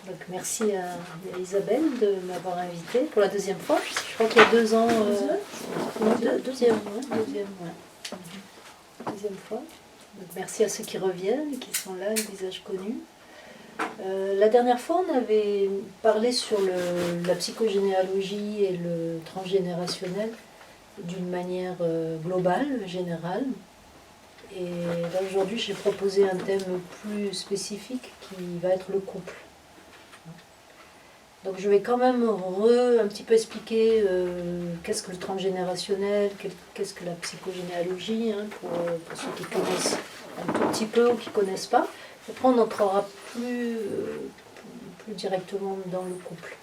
Donc merci à Isabelle de m'avoir invitée pour la deuxième fois. Je crois qu'il y a 2 ans. Deuxième fois. Donc merci à ceux qui reviennent, qui sont là, le visage connu. La dernière fois, on avait parlé sur la psychogénéalogie et le transgénérationnel d'une manière globale, générale. Et là, aujourd'hui, j'ai proposé un thème plus spécifique qui va être le couple. Donc je vais quand même un petit peu expliquer qu'est-ce que le transgénérationnel, qu'est-ce que la psychogénéalogie, hein, pour ceux qui connaissent un tout petit peu ou qui ne connaissent pas. Après, on entrera plus directement dans le couple.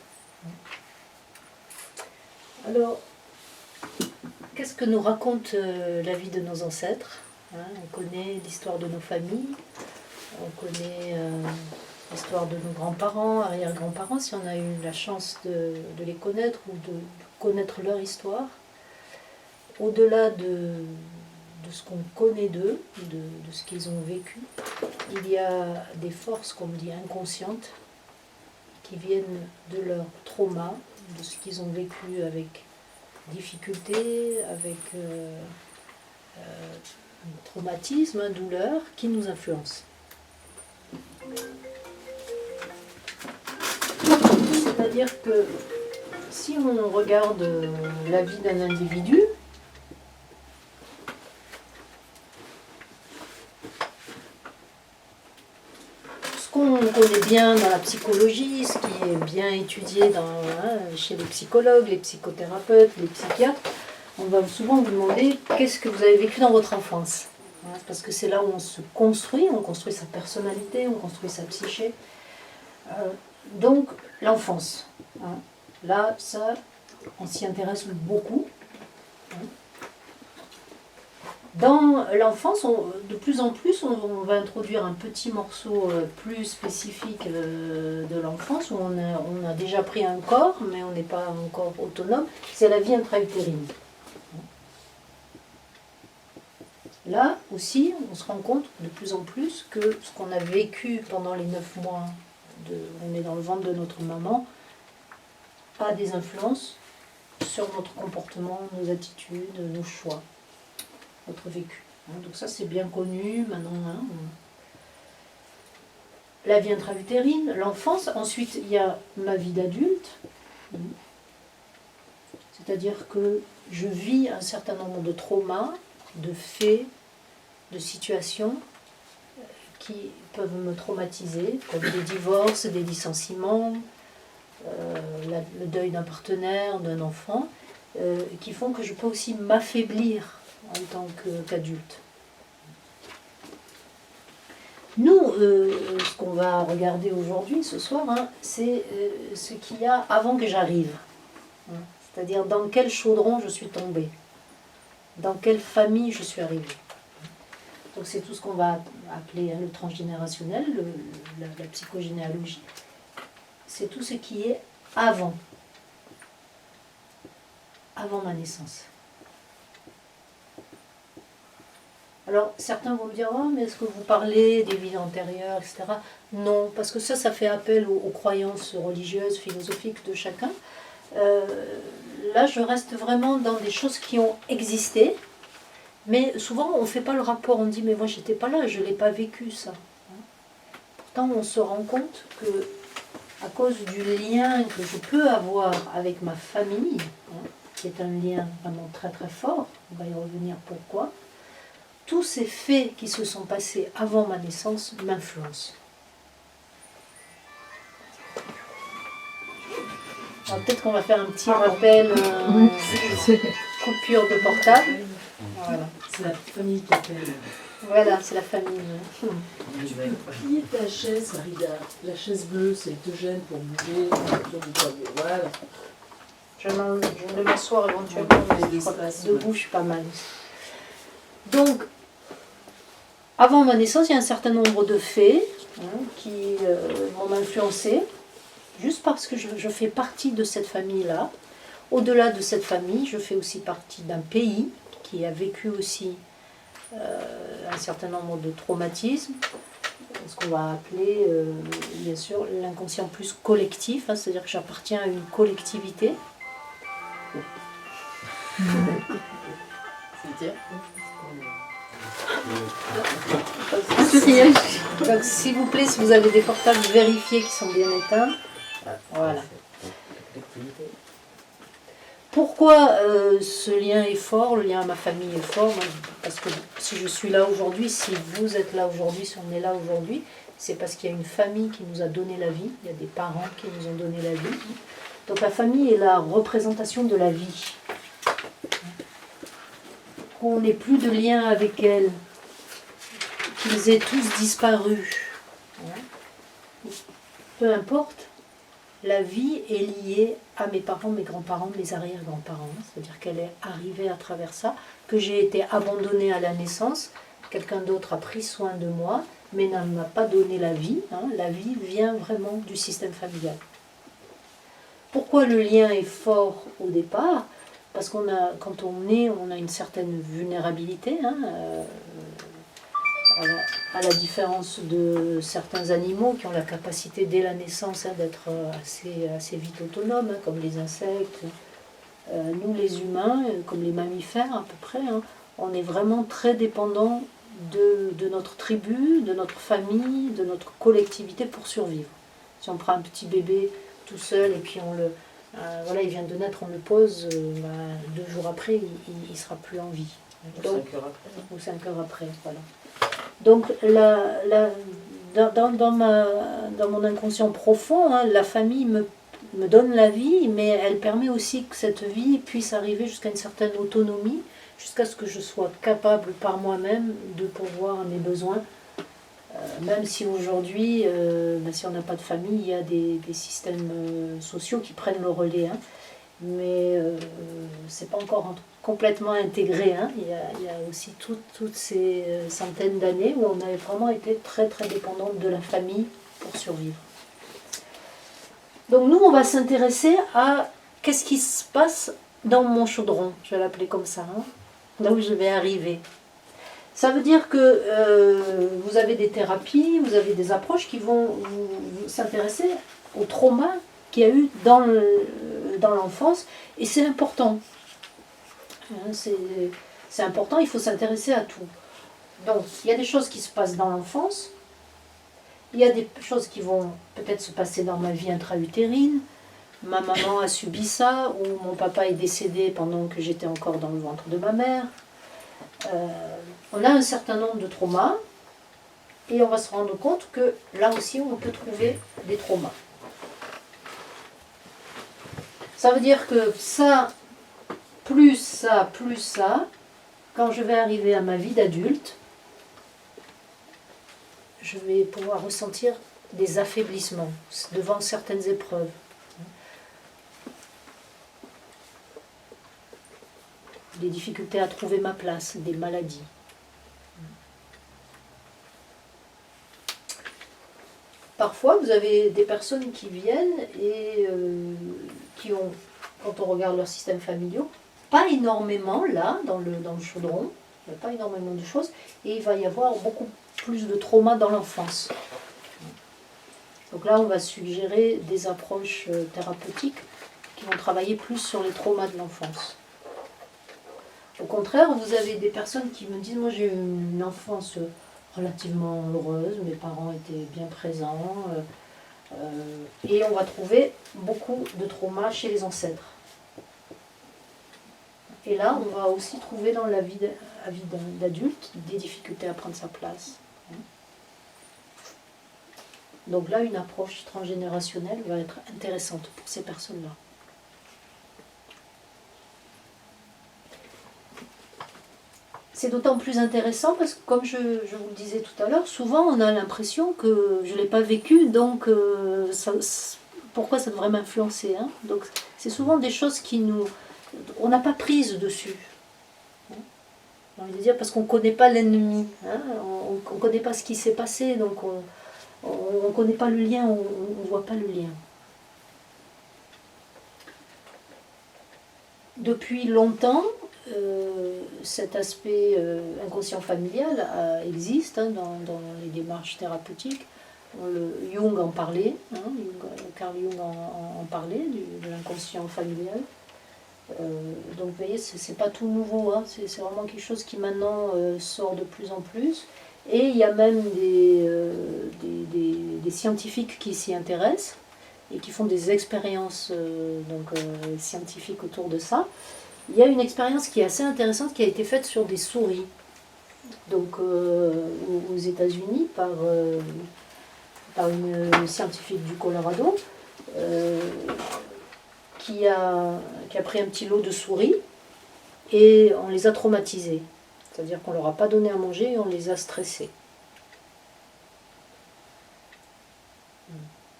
Alors, qu'est-ce que nous raconte la vie de nos ancêtres, hein? On connaît l'histoire de nos familles, on connaît l'histoire de nos grands-parents, arrière-grands-parents, si on a eu la chance de les connaître ou de connaître leur histoire. Au-delà de ce qu'on connaît d'eux, de ce qu'ils ont vécu, il y a des forces, comme dit, inconscientes, qui viennent de leur trauma, de ce qu'ils ont vécu avec difficulté, avec traumatisme, douleur, qui nous influencent. C'est-à-dire que si on regarde la vie d'un individu, ce qu'on connaît bien dans la psychologie, ce qui est bien étudié chez les psychologues, les psychothérapeutes, les psychiatres, on va souvent vous demander qu'est-ce que vous avez vécu dans votre enfance. Parce que c'est là où on se construit, on construit sa personnalité, on construit sa psyché. Donc, l'enfance. Là, ça, on s'y intéresse beaucoup. Dans l'enfance, de plus en plus, on va introduire un petit morceau plus spécifique de l'enfance, où on a déjà pris un corps, mais on n'est pas encore autonome, c'est la vie intra-utérine. Là aussi, on se rend compte de plus en plus que ce qu'on a vécu pendant les 9 mois, on est dans le ventre de notre maman, a des influences sur notre comportement, nos attitudes, nos choix, notre vécu. Donc ça, c'est bien connu maintenant. La vie intra-utérine, l'enfance. Ensuite, il y a ma vie d'adulte. C'est-à-dire que je vis un certain nombre de traumas, de faits, de situations qui peuvent me traumatiser, comme des divorces, des licenciements, le deuil d'un partenaire, d'un enfant, qui font que je peux aussi m'affaiblir en tant qu'adulte. Nous, ce qu'on va regarder aujourd'hui, ce soir, c'est ce qu'il y a avant que j'arrive. C'est-à-dire dans quel chaudron je suis tombée, dans quelle famille je suis arrivée. Donc c'est tout ce qu'on va appeler le transgénérationnel, la psychogénéalogie. C'est tout ce qui est avant ma naissance. Alors certains vont me dire, oh, mais est-ce que vous parlez des vies antérieures, etc. Non, parce que ça fait appel aux croyances religieuses, philosophiques de chacun. Là, je reste vraiment dans des choses qui ont existé, mais souvent on ne fait pas le rapport, on dit, mais moi j'étais pas là, je ne l'ai pas vécu ça. Pourtant, on se rend compte que, à cause du lien que je peux avoir avec ma famille, qui est un lien vraiment très très fort, on va y revenir pourquoi, tous ces faits qui se sont passés avant ma naissance m'influencent. Alors peut-être qu'on va faire un petit rappel, coupure de portable. Voilà. C'est la famille qui appelle. Voilà, c'est la famille. Tu peux plier ta chaise, Marie, la chaise bleue, c'est Eugène pour bouger. Voilà. Je vais m'asseoir éventuellement, mais je crois que debout, je suis pas mal. Donc, avant ma naissance, il y a un certain nombre de faits qui m'ont influencé, juste parce que je fais partie de cette famille-là. Au-delà de cette famille, je fais aussi partie d'un pays qui a vécu aussi un certain nombre de traumatismes, ce qu'on va appeler, bien sûr, l'inconscient plus collectif, hein, c'est-à-dire que j'appartiens à une collectivité. Donc, s'il vous plaît, si vous avez des portables, vérifiez qu'ils sont bien éteints. Voilà. Pourquoi ce lien est fort, le lien à ma famille est fort? Parce que si je suis là aujourd'hui, si vous êtes là aujourd'hui, si on est là aujourd'hui, c'est parce qu'il y a une famille qui nous a donné la vie, il y a des parents qui nous ont donné la vie. Donc la famille est la représentation de la vie. Qu'on n'ait plus de lien avec elle, qu'ils aient tous disparu, peu importe, la vie est liée à mes parents, mes grands-parents, mes arrière-grands-parents. C'est-à-dire qu'elle est arrivée à travers ça, que j'ai été abandonnée à la naissance, quelqu'un d'autre a pris soin de moi, mais ne m'a pas donné la vie. La vie vient vraiment du système familial. Pourquoi le lien est fort au départ? Parce qu'on a, quand on est, on a une certaine vulnérabilité, à la différence de certains animaux qui ont la capacité dès la naissance d'être assez vite autonomes, comme les insectes. Nous les humains, comme les mammifères à peu près, on est vraiment très dépendants de notre tribu, de notre famille, de notre collectivité pour survivre. Si on prend un petit bébé tout seul et puis on le... voilà, il vient de naître, on le pose, 2 jours après, il ne sera plus en vie. Donc, 5 heures après. Ou 5 heures après, voilà. Donc, dans mon inconscient profond, la famille me donne la vie, mais elle permet aussi que cette vie puisse arriver jusqu'à une certaine autonomie, jusqu'à ce que je sois capable par moi-même de pourvoir à mes besoins. Même si aujourd'hui, si on n'a pas de famille, il y a des systèmes sociaux qui prennent le relais. Mais c'est pas encore complètement intégré. Il y a aussi toutes ces centaines d'années où on avait vraiment été très très dépendante de la famille pour survivre. Donc nous, on va s'intéresser à qu'est-ce qui se passe dans mon chaudron, je vais l'appeler comme ça, là où je vais arriver. Ça veut dire que vous avez des thérapies, vous avez des approches qui vont vous s'intéresser au trauma qu'il y a eu dans l'enfance, et c'est important. C'est important, il faut s'intéresser à tout. Donc, il y a des choses qui se passent dans l'enfance, il y a des choses qui vont peut-être se passer dans ma vie intra-utérine. Ma maman a subi ça, ou mon papa est décédé pendant que j'étais encore dans le ventre de ma mère. On a un certain nombre de traumas, et on va se rendre compte que là aussi, on peut trouver des traumas. Ça veut dire que ça, quand je vais arriver à ma vie d'adulte, je vais pouvoir ressentir des affaiblissements devant certaines épreuves. Des difficultés à trouver ma place, des maladies. Parfois, vous avez des personnes qui viennent et qui ont, quand on regarde leur système familial, pas énormément là, dans le chaudron, il n'y a pas énormément de choses, et il va y avoir beaucoup plus de traumas dans l'enfance. Donc là, on va suggérer des approches thérapeutiques qui vont travailler plus sur les traumas de l'enfance. Au contraire, vous avez des personnes qui me disent, moi j'ai eu une enfance relativement heureuse, mes parents étaient bien présents, et on va trouver beaucoup de traumas chez les ancêtres. Et là, on va aussi trouver dans la vie d'adulte des difficultés à prendre sa place. Donc là, une approche transgénérationnelle va être intéressante pour ces personnes-là. C'est d'autant plus intéressant parce que, comme je vous le disais tout à l'heure, souvent on a l'impression que je ne l'ai pas vécu, donc pourquoi ça devrait m'influencer, Donc c'est souvent des choses on n'a pas prise dessus. J'ai envie de dire parce qu'on ne connaît pas l'ennemi, on ne connaît pas ce qui s'est passé, donc on ne connaît pas le lien, on ne voit pas le lien. Depuis longtemps, cet aspect inconscient familial existe hein, dans les démarches thérapeutiques. Jung en parlait, hein, Carl Jung en parlait, de l'inconscient familial. Donc vous voyez, c'est pas tout nouveau, hein, c'est vraiment quelque chose qui maintenant sort de plus en plus. Et il y a même des scientifiques qui s'y intéressent et qui font des expériences scientifiques autour de ça. Il y a une expérience qui est assez intéressante qui a été faite sur des souris, donc aux États-Unis par une scientifique du Colorado qui a pris un petit lot de souris et on les a traumatisées. C'est-à-dire qu'on ne leur a pas donné à manger et on les a stressées.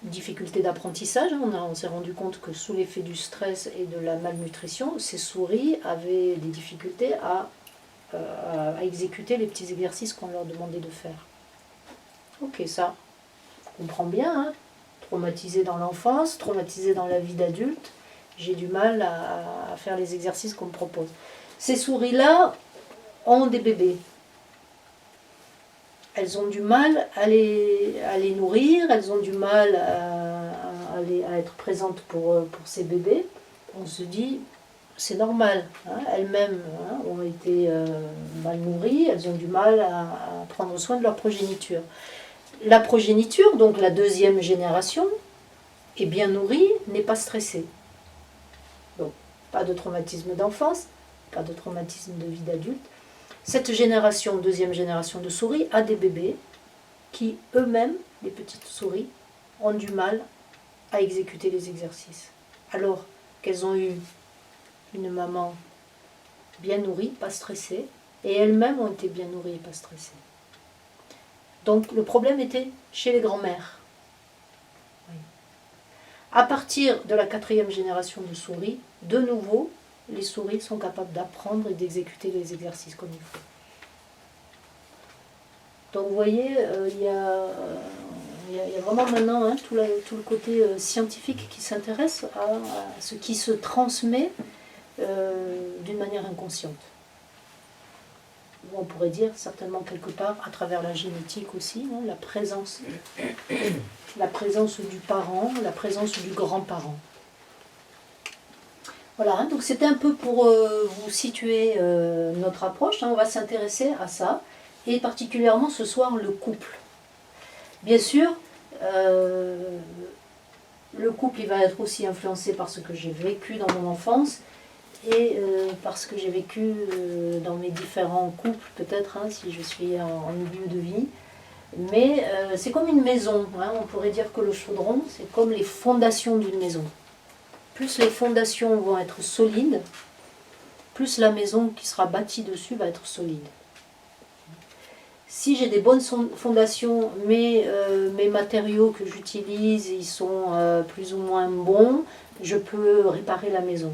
Difficulté d'apprentissage, on s'est rendu compte que sous l'effet du stress et de la malnutrition, ces souris avaient des difficultés à exécuter les petits exercices qu'on leur demandait de faire. Ok, ça, on comprend bien, hein, traumatisé dans l'enfance, traumatisé dans la vie d'adulte, j'ai du mal à faire les exercices qu'on me propose. Ces souris-là ont des bébés. Elles ont du mal à les nourrir, elles ont du mal à être présentes pour ces bébés. On se dit, c'est normal. Hein, elles-mêmes ont été mal nourries, elles ont du mal à prendre soin de leur progéniture. La progéniture, donc la deuxième génération, est bien nourrie, n'est pas stressée. Donc, pas de traumatisme d'enfance, pas de traumatisme de vie d'adulte. Cette génération, deuxième génération de souris, a des bébés qui, eux-mêmes, les petites souris, ont du mal à exécuter les exercices. Alors qu'elles ont eu une maman bien nourrie, pas stressée, et elles-mêmes ont été bien nourries et pas stressées. Donc le problème était chez les grands-mères. Oui. À partir de la 4e génération de souris, de nouveau, les souris sont capables d'apprendre et d'exécuter les exercices comme il faut. Donc vous voyez, il y a vraiment maintenant hein, tout le côté scientifique qui s'intéresse à ce qui se transmet d'une manière inconsciente. Ou on pourrait dire certainement quelque part à travers la génétique aussi, hein, la présence du parent, la présence du grand-parent. Voilà, hein, donc c'était un peu pour vous situer notre approche. Hein, on va s'intéresser à ça, et particulièrement ce soir le couple. Bien sûr, le couple il va être aussi influencé par ce que j'ai vécu dans mon enfance et par ce que j'ai vécu dans mes différents couples, peut-être, hein, si je suis en milieu de vie. Mais c'est comme une maison. Hein, on pourrait dire que le chaudron, c'est comme les fondations d'une maison. Plus les fondations vont être solides, plus la maison qui sera bâtie dessus va être solide. Si j'ai des bonnes fondations, mais mes matériaux que j'utilise, ils sont plus ou moins bons, je peux réparer la maison.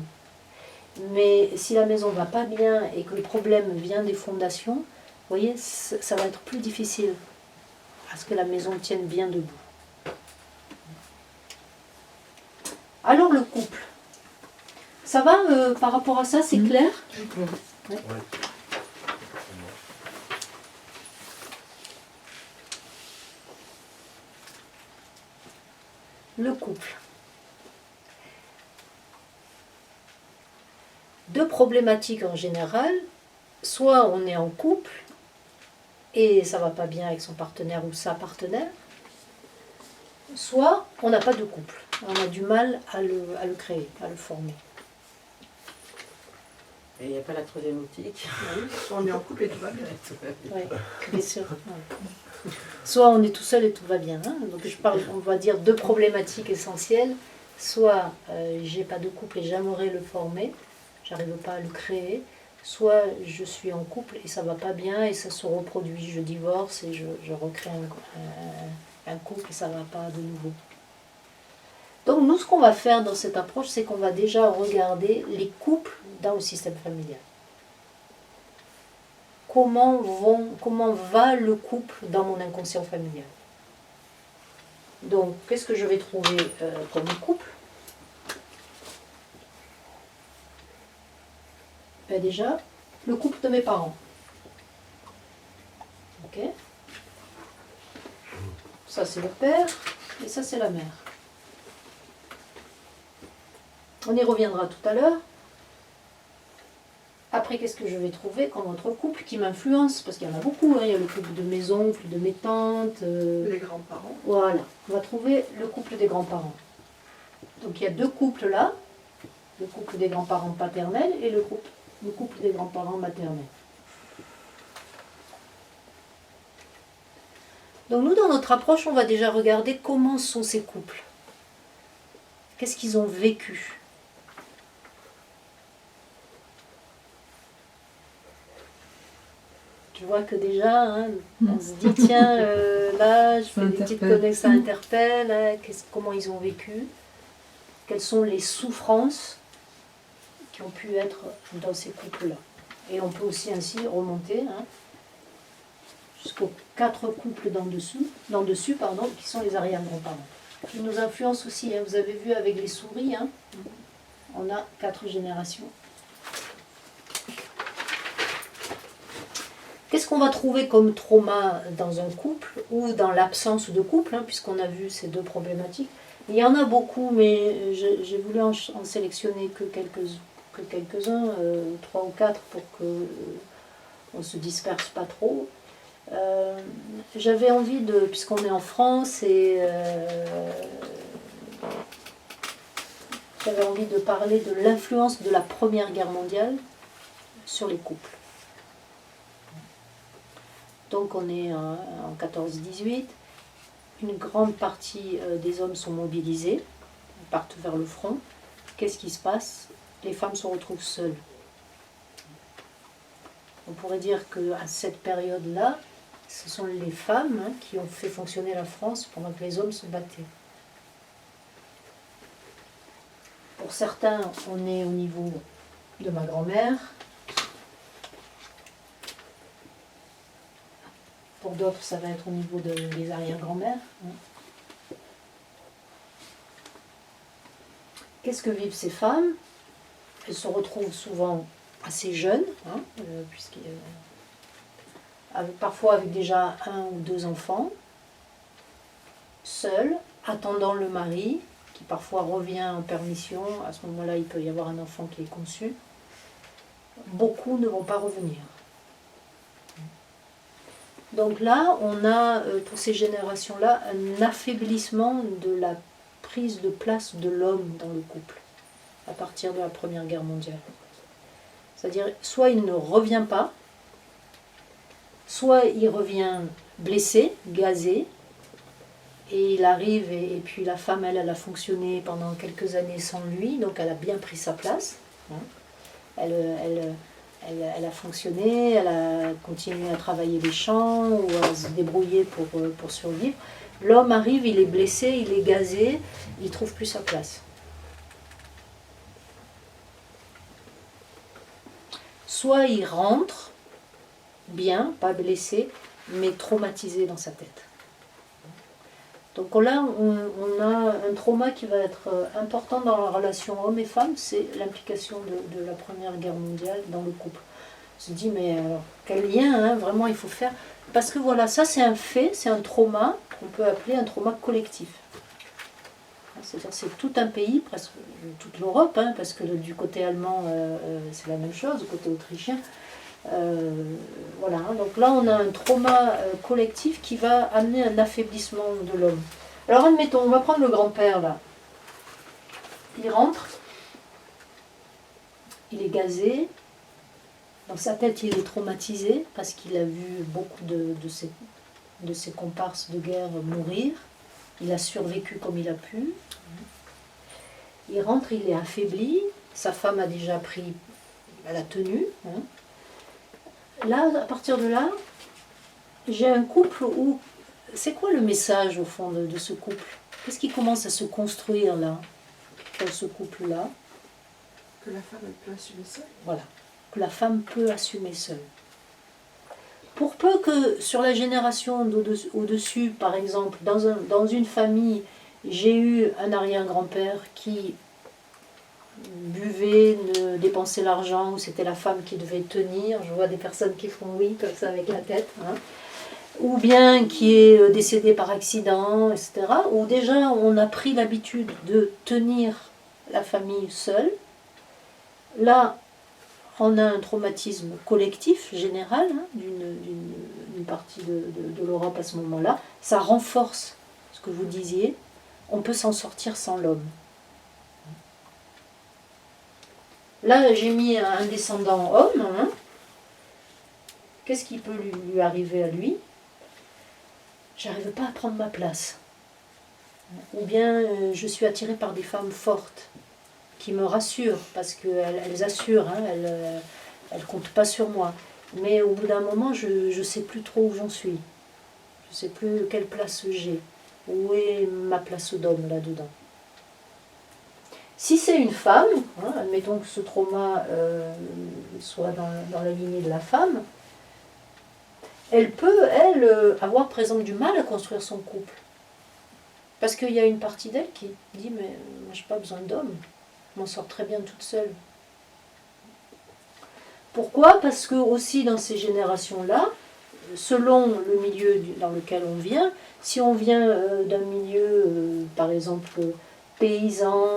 Mais si la maison ne va pas bien et que le problème vient des fondations, vous voyez, ça va être plus difficile à ce que la maison tienne bien debout. Alors le couple, ça va par rapport à ça, c'est clair ? Ouais. Le couple. Deux problématiques en général, soit on est en couple et ça ne va pas bien avec son partenaire ou sa partenaire, soit on n'a pas de couple, on a du mal à le créer, à le former. Et il n'y a pas la troisième optique. Oui, on est en couple et tout va bien. Oui, bien sûr. Ouais. Soit on est tout seul et tout va bien. Hein. Donc je parle, on va dire, deux problématiques essentielles. Soit j'ai pas de couple et j'aimerais le former, j'arrive pas à le créer. Soit je suis en couple et ça va pas bien et ça se reproduit. Je divorce et je recrée un couple et ça va pas de nouveau. Donc nous, ce qu'on va faire dans cette approche, c'est qu'on va déjà regarder les couples dans le système familial. Comment va le couple dans mon inconscient familial? Donc, qu'est-ce que je vais trouver comme couple? Ben déjà, le couple de mes parents. Ok. Ça c'est le père et ça c'est la mère. On y reviendra tout à l'heure. Après, qu'est-ce que je vais trouver comme autre couple qui m'influence? Parce qu'il y en a beaucoup, hein. Il y a le couple de mes oncles, de mes tantes. Les grands-parents. Voilà, on va trouver le couple des grands-parents. Donc il y a deux couples là, le couple des grands-parents paternels et le couple des grands-parents maternels. Donc nous, dans notre approche, on va déjà regarder comment sont ces couples. Qu'est-ce qu'ils ont vécu? Tu vois que déjà, hein, on se dit, tiens, là, je fais des petites connexions, ça interpelle, hein, comment ils ont vécu, quelles sont les souffrances qui ont pu être dans ces couples-là. Et on peut aussi ainsi remonter hein, jusqu'aux 4 couples d'en dessus, qui sont les arrière-grands-parents. Qui nous influencent aussi, hein, vous avez vu avec les souris, hein, on a 4 générations. Qu'est-ce qu'on va trouver comme trauma dans un couple ou dans l'absence de couple, hein, puisqu'on a vu ces deux problématiques? Il y en a beaucoup, mais j'ai voulu en sélectionner que quelques-uns, 3 ou 4 pour qu'on ne se disperse pas trop. J'avais envie de, puisqu'on est en France, j'avais envie de parler de l'influence de la Première Guerre mondiale sur les couples. Donc on est en 14-18, une grande partie des hommes sont mobilisés, ils partent vers le front. Qu'est-ce qui se passe? Les femmes se retrouvent seules. On pourrait dire qu'à cette période-là, ce sont les femmes hein, qui ont fait fonctionner la France pendant que les hommes se battaient. Pour certains, on est au niveau de ma grand-mère. Pour d'autres, ça va être au niveau des arrière-grand-mères. Qu'est-ce que vivent ces femmes? Elles se retrouvent souvent assez jeunes, hein, parfois avec déjà 1 ou 2 enfants, seules, attendant le mari, qui parfois revient en permission. À ce moment-là, il peut y avoir un enfant qui est conçu. Beaucoup ne vont pas revenir. Donc là, on a, pour ces générations-là, un affaiblissement de la prise de place de l'homme dans le couple, à partir de la Première Guerre mondiale. C'est-à-dire, soit il ne revient pas, soit il revient blessé, gazé, et il arrive, et puis la femme, elle a fonctionné pendant quelques années sans lui, donc elle a bien pris sa place. Elle a fonctionné, elle a continué à travailler les champs ou à se débrouiller pour survivre. L'homme arrive, il est blessé, il est gazé, il ne trouve plus sa place. Soit il rentre, bien, pas blessé, mais traumatisé dans sa tête. Donc là, on a un trauma qui va être important dans la relation homme et femme, c'est l'implication de la Première Guerre mondiale dans le couple. On se dit, mais quel lien, hein, vraiment, il faut faire. Parce que voilà, ça c'est un fait, c'est un trauma qu'on peut appeler un trauma collectif. C'est-à-dire c'est tout un pays, presque toute l'Europe, hein, parce que du côté allemand, c'est la même chose, du côté autrichien. Voilà, donc là on a un trauma collectif qui va amener un affaiblissement de l'homme. Alors admettons, on va prendre le grand-père là. Il rentre, il est gazé, dans sa tête il est traumatisé parce qu'il a vu beaucoup de ses comparses de guerre mourir. Il a survécu comme il a pu. Il rentre, il est affaibli, sa femme a déjà pris la tenue. Hein. Là, à partir de là, j'ai un couple où... C'est quoi le message, au fond, de ce couple? Qu'est-ce qui commence à se construire, là, dans ce couple-là? Que la femme, elle peut assumer seule. Voilà, que la femme peut assumer seule. Pour peu que, sur la génération au-dessus, par exemple, dans une famille, j'ai eu un arrière-grand-père qui buvait, dépensait l'argent, où c'était la femme qui devait tenir. Je vois des personnes qui font oui, comme ça, avec la tête. Hein. Ou bien qui est décédé par accident, etc. Où déjà on a pris l'habitude de tenir la famille seule. Là, on a un traumatisme collectif, général, hein, d'une partie de l'Europe à ce moment-là. Ça renforce ce que vous disiez. On peut s'en sortir sans l'homme. Là, j'ai mis un descendant homme. Hein. Qu'est-ce qui peut lui arriver à lui? J'arrive pas à prendre ma place. Ou bien je suis attirée par des femmes fortes qui me rassurent parce qu'elles assurent, hein, elles comptent pas sur moi. Mais au bout d'un moment, je sais plus trop où j'en suis. Je sais plus quelle place j'ai. Où est ma place d'homme là-dedans? Si c'est une femme, hein, admettons que ce trauma soit dans la lignée de la femme, elle peut, avoir par exemple du mal à construire son couple. Parce qu'il y a une partie d'elle qui dit mais moi j'ai pas besoin d'homme, je m'en sors très bien toute seule. Pourquoi? Parce que aussi dans ces générations-là, selon le milieu dans lequel on vient, si on vient d'un milieu, par exemple, paysan,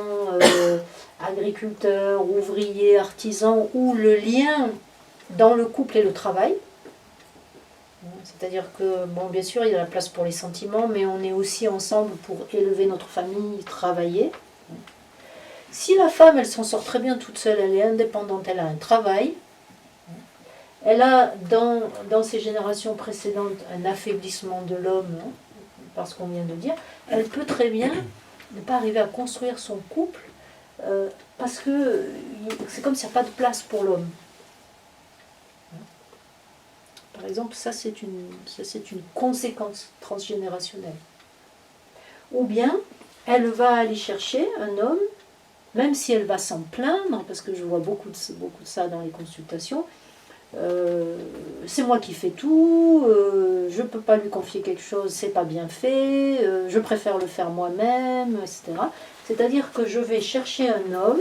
agriculteur, ouvrier, artisan, où le lien dans le couple est le travail, c'est-à-dire que, bon, bien sûr, il y a la place pour les sentiments, mais on est aussi ensemble pour élever notre famille, travailler. Si la femme, elle s'en sort très bien toute seule, elle est indépendante, elle a un travail, elle a, dans ces générations précédentes, un affaiblissement de l'homme, hein, parce qu'on vient de dire, elle peut très bien ne pas arriver à construire son couple, parce que c'est comme s'il n'y a pas de place pour l'homme. Par exemple, ça c'est une conséquence transgénérationnelle. Ou bien, elle va aller chercher un homme, même si elle va s'en plaindre, parce que je vois beaucoup de ça dans les consultations, c'est moi qui fais tout, je ne peux pas lui confier quelque chose, c'est pas bien fait, je préfère le faire moi-même, etc. C'est-à-dire que je vais chercher un homme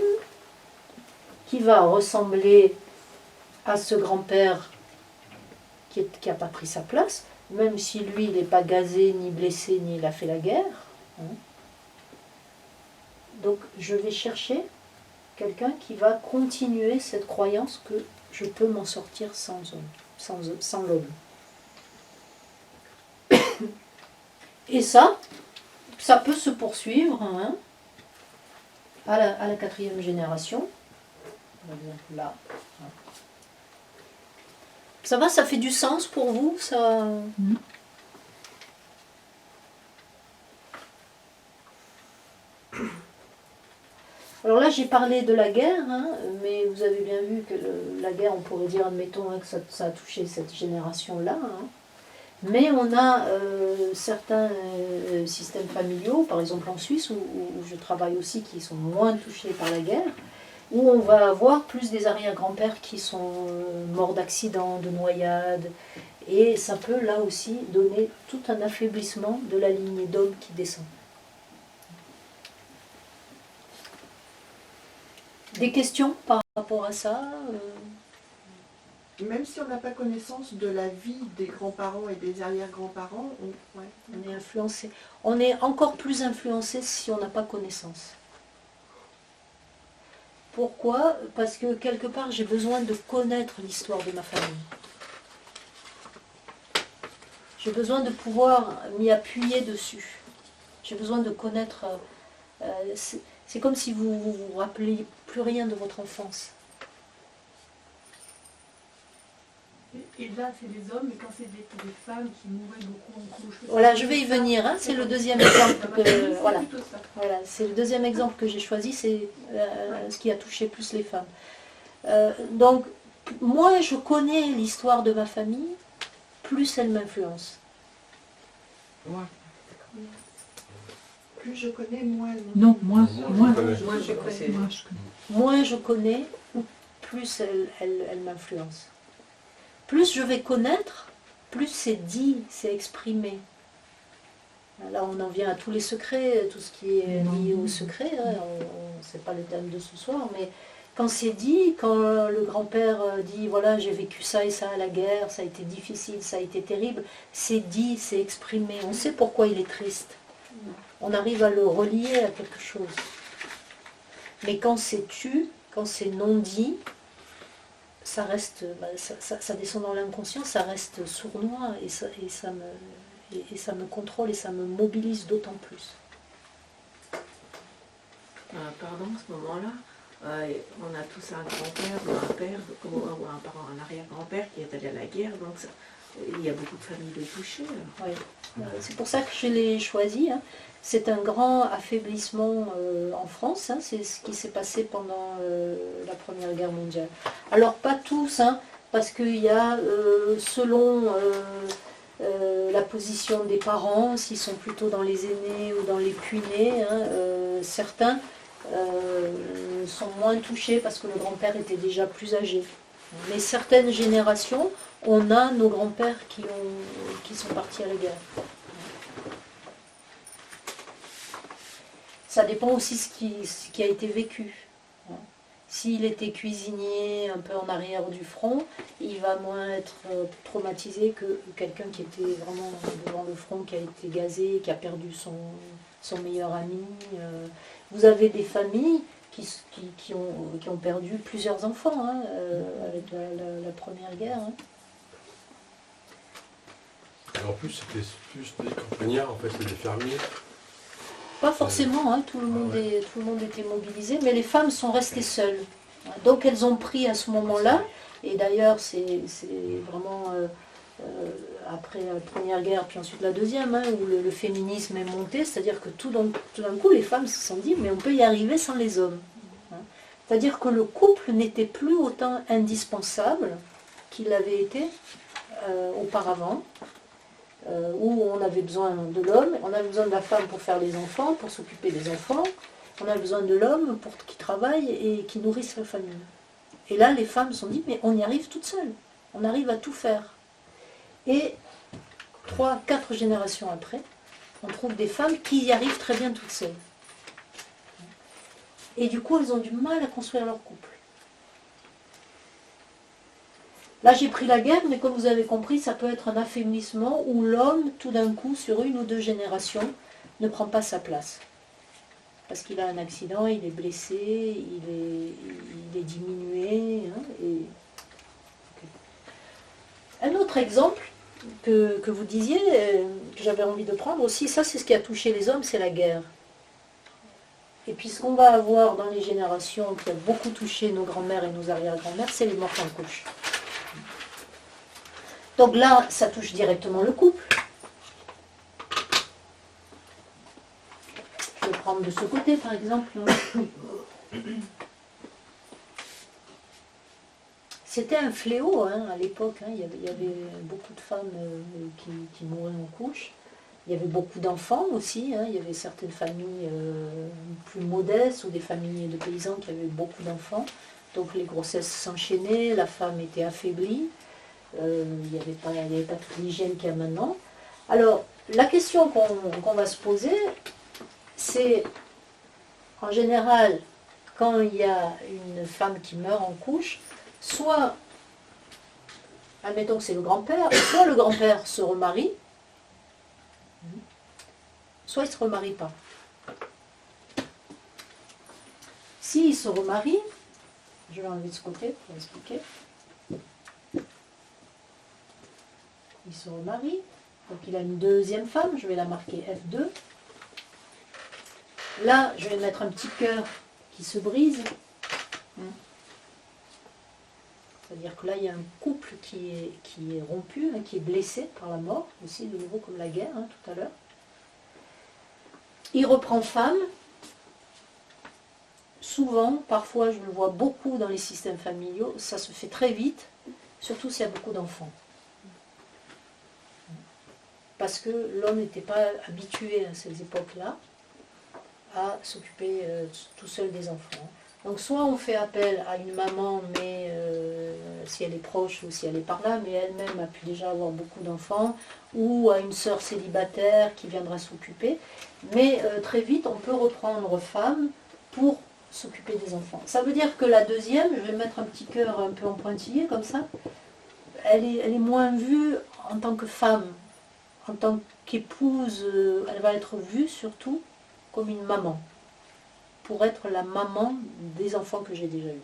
qui va ressembler à ce grand-père qui n'a pas pris sa place, même si lui, il n'est pas gazé, ni blessé, ni il a fait la guerre. Hein. Donc, je vais chercher quelqu'un qui va continuer cette croyance que je peux m'en sortir sans l'homme. Et ça peut se poursuivre hein, à la 4e génération. Par exemple, là. Ça va, ça fait du sens pour vous ça... Alors là, j'ai parlé de la guerre, hein, mais vous avez bien vu que la guerre, on pourrait dire, admettons, hein, que ça a touché cette génération-là. Hein. Mais on a certains systèmes familiaux, par exemple en Suisse, où je travaille aussi, qui sont moins touchés par la guerre, où on va avoir plus des arrière-grands-pères qui sont morts d'accidents, de noyades, et ça peut là aussi donner tout un affaiblissement de la lignée d'hommes qui descend. Des questions par rapport à ça Même si on n'a pas connaissance de la vie des grands-parents et des arrière-grands-parents, on est influencé. On est encore plus influencé si on n'a pas connaissance. Pourquoi? Parce que quelque part, j'ai besoin de connaître l'histoire de ma famille. J'ai besoin de pouvoir m'y appuyer dessus. J'ai besoin de connaître... c'est comme si vous ne vous rappeliez plus rien de votre enfance. Et là, c'est des hommes, mais quand c'est des femmes qui mouraient beaucoup en couche... Voilà, je vais y venir. Hein, c'est le deuxième exemple que... Voilà, c'est le deuxième exemple que j'ai choisi, c'est ce qui a touché plus les femmes. Donc, moins je connais l'histoire de ma famille, plus elle m'influence. Ouais. Plus je connais, moins... Non, moins je connais, plus elle m'influence. Plus je vais connaître, plus c'est dit, c'est exprimé. Là, on en vient à tous les secrets, tout ce qui est lié au secret. Hein, c'est pas le thème de ce soir, mais quand c'est dit, quand le grand-père dit, voilà, j'ai vécu ça et ça à la guerre, ça a été difficile, ça a été terrible, c'est dit, c'est exprimé, on sait pourquoi il est triste. On arrive à le relier à quelque chose. Mais quand c'est tu, quand c'est non dit, ça reste, ça descend dans l'inconscient, ça reste sournois et ça me contrôle et ça me mobilise d'autant plus. Pardon, à ce moment-là, on a tous un grand-père ou un père, ou un parent, un arrière-grand-père qui est allé à la guerre, donc il y a beaucoup de familles de touchées. Oui. C'est pour ça que je l'ai choisi. Hein. C'est un grand affaiblissement en France. Hein. C'est ce qui s'est passé pendant la Première Guerre mondiale. Alors pas tous, hein, parce qu'il y a, selon la position des parents, s'ils sont plutôt dans les aînés ou dans les puinés, hein, certains sont moins touchés parce que le grand-père était déjà plus âgé. Mais certaines générations, on a nos grands-pères qui sont partis à la guerre. Ça dépend aussi ce qui a été vécu. S'il était cuisinier un peu en arrière du front, il va moins être traumatisé que quelqu'un qui était vraiment devant le front, qui a été gazé, qui a perdu son meilleur ami. Vous avez des familles qui ont perdu plusieurs enfants hein, avec la Première Guerre. Hein. Et en plus, c'était plus des campagnards, en fait, c'est des fermiers. Pas forcément, hein, tout le monde était mobilisé, mais les femmes sont restées seules. Donc elles ont pris à ce moment-là, et d'ailleurs c'est vraiment après la Première Guerre, puis ensuite la Deuxième, hein, où le féminisme est monté, c'est-à-dire que tout d'un coup les femmes se sont dit, mais on peut y arriver sans les hommes. Hein. C'est-à-dire que le couple n'était plus autant indispensable qu'il l'avait été auparavant. Où on avait besoin de l'homme, on avait besoin de la femme pour faire les enfants, pour s'occuper des enfants, on a besoin de l'homme pour qu'il travaille et qu'il nourrisse la famille. Et là, les femmes se sont dit, mais on y arrive toutes seules, on arrive à tout faire. Et 3, 4 générations après, on trouve des femmes qui y arrivent très bien toutes seules. Et du coup, elles ont du mal à construire leur couple. Là, j'ai pris la guerre, mais comme vous avez compris, ça peut être un affaiblissement où l'homme, tout d'un coup, sur 1 ou 2 générations, ne prend pas sa place. Parce qu'il a un accident, il est blessé, il est diminué. Hein, Un autre exemple que vous disiez, que j'avais envie de prendre aussi, ça c'est ce qui a touché les hommes, c'est la guerre. Et puis ce qu'on va avoir dans les générations qui a beaucoup touché nos grands-mères et nos arrière-grands-mères, c'est les morts en couche. Donc là, ça touche directement le couple. Je vais prendre de ce côté, par exemple. C'était un fléau hein, à l'époque. Hein. Il y avait beaucoup de femmes qui mouraient en couche. Il y avait beaucoup d'enfants aussi. Hein. Il y avait certaines familles plus modestes ou des familles de paysans qui avaient beaucoup d'enfants. Donc les grossesses s'enchaînaient, la femme était affaiblie. Il n'y avait pas toute l'hygiène qu'il y a maintenant. Alors, la question qu'on va se poser, c'est, en général, quand il y a une femme qui meurt en couche, soit, admettons que c'est le grand-père, soit le grand-père se remarie, soit il ne se remarie pas. S'il se remarie, je vais enlever de ce côté pour expliquer. Il se remarie, donc il a une deuxième femme, je vais la marquer F2. Là, je vais mettre un petit cœur qui se brise. C'est-à-dire que là, il y a un couple qui est rompu, hein, qui est blessé par la mort, aussi de nouveau comme la guerre, hein, tout à l'heure. Il reprend femme. Souvent, parfois, je le vois beaucoup dans les systèmes familiaux, ça se fait très vite, surtout s'il y a beaucoup d'enfants. Parce que l'homme n'était pas habitué à ces époques-là à s'occuper tout seul des enfants. Donc soit on fait appel à une maman, mais si elle est proche ou si elle est par là, mais elle-même a pu déjà avoir beaucoup d'enfants, ou à une sœur célibataire qui viendra s'occuper. Mais très vite, on peut reprendre femme pour s'occuper des enfants. Ça veut dire que la deuxième, je vais mettre un petit cœur un peu en pointillé comme ça, elle est moins vue en tant que femme, en tant qu'épouse, elle va être vue surtout comme une maman, pour être la maman des enfants que j'ai déjà eus.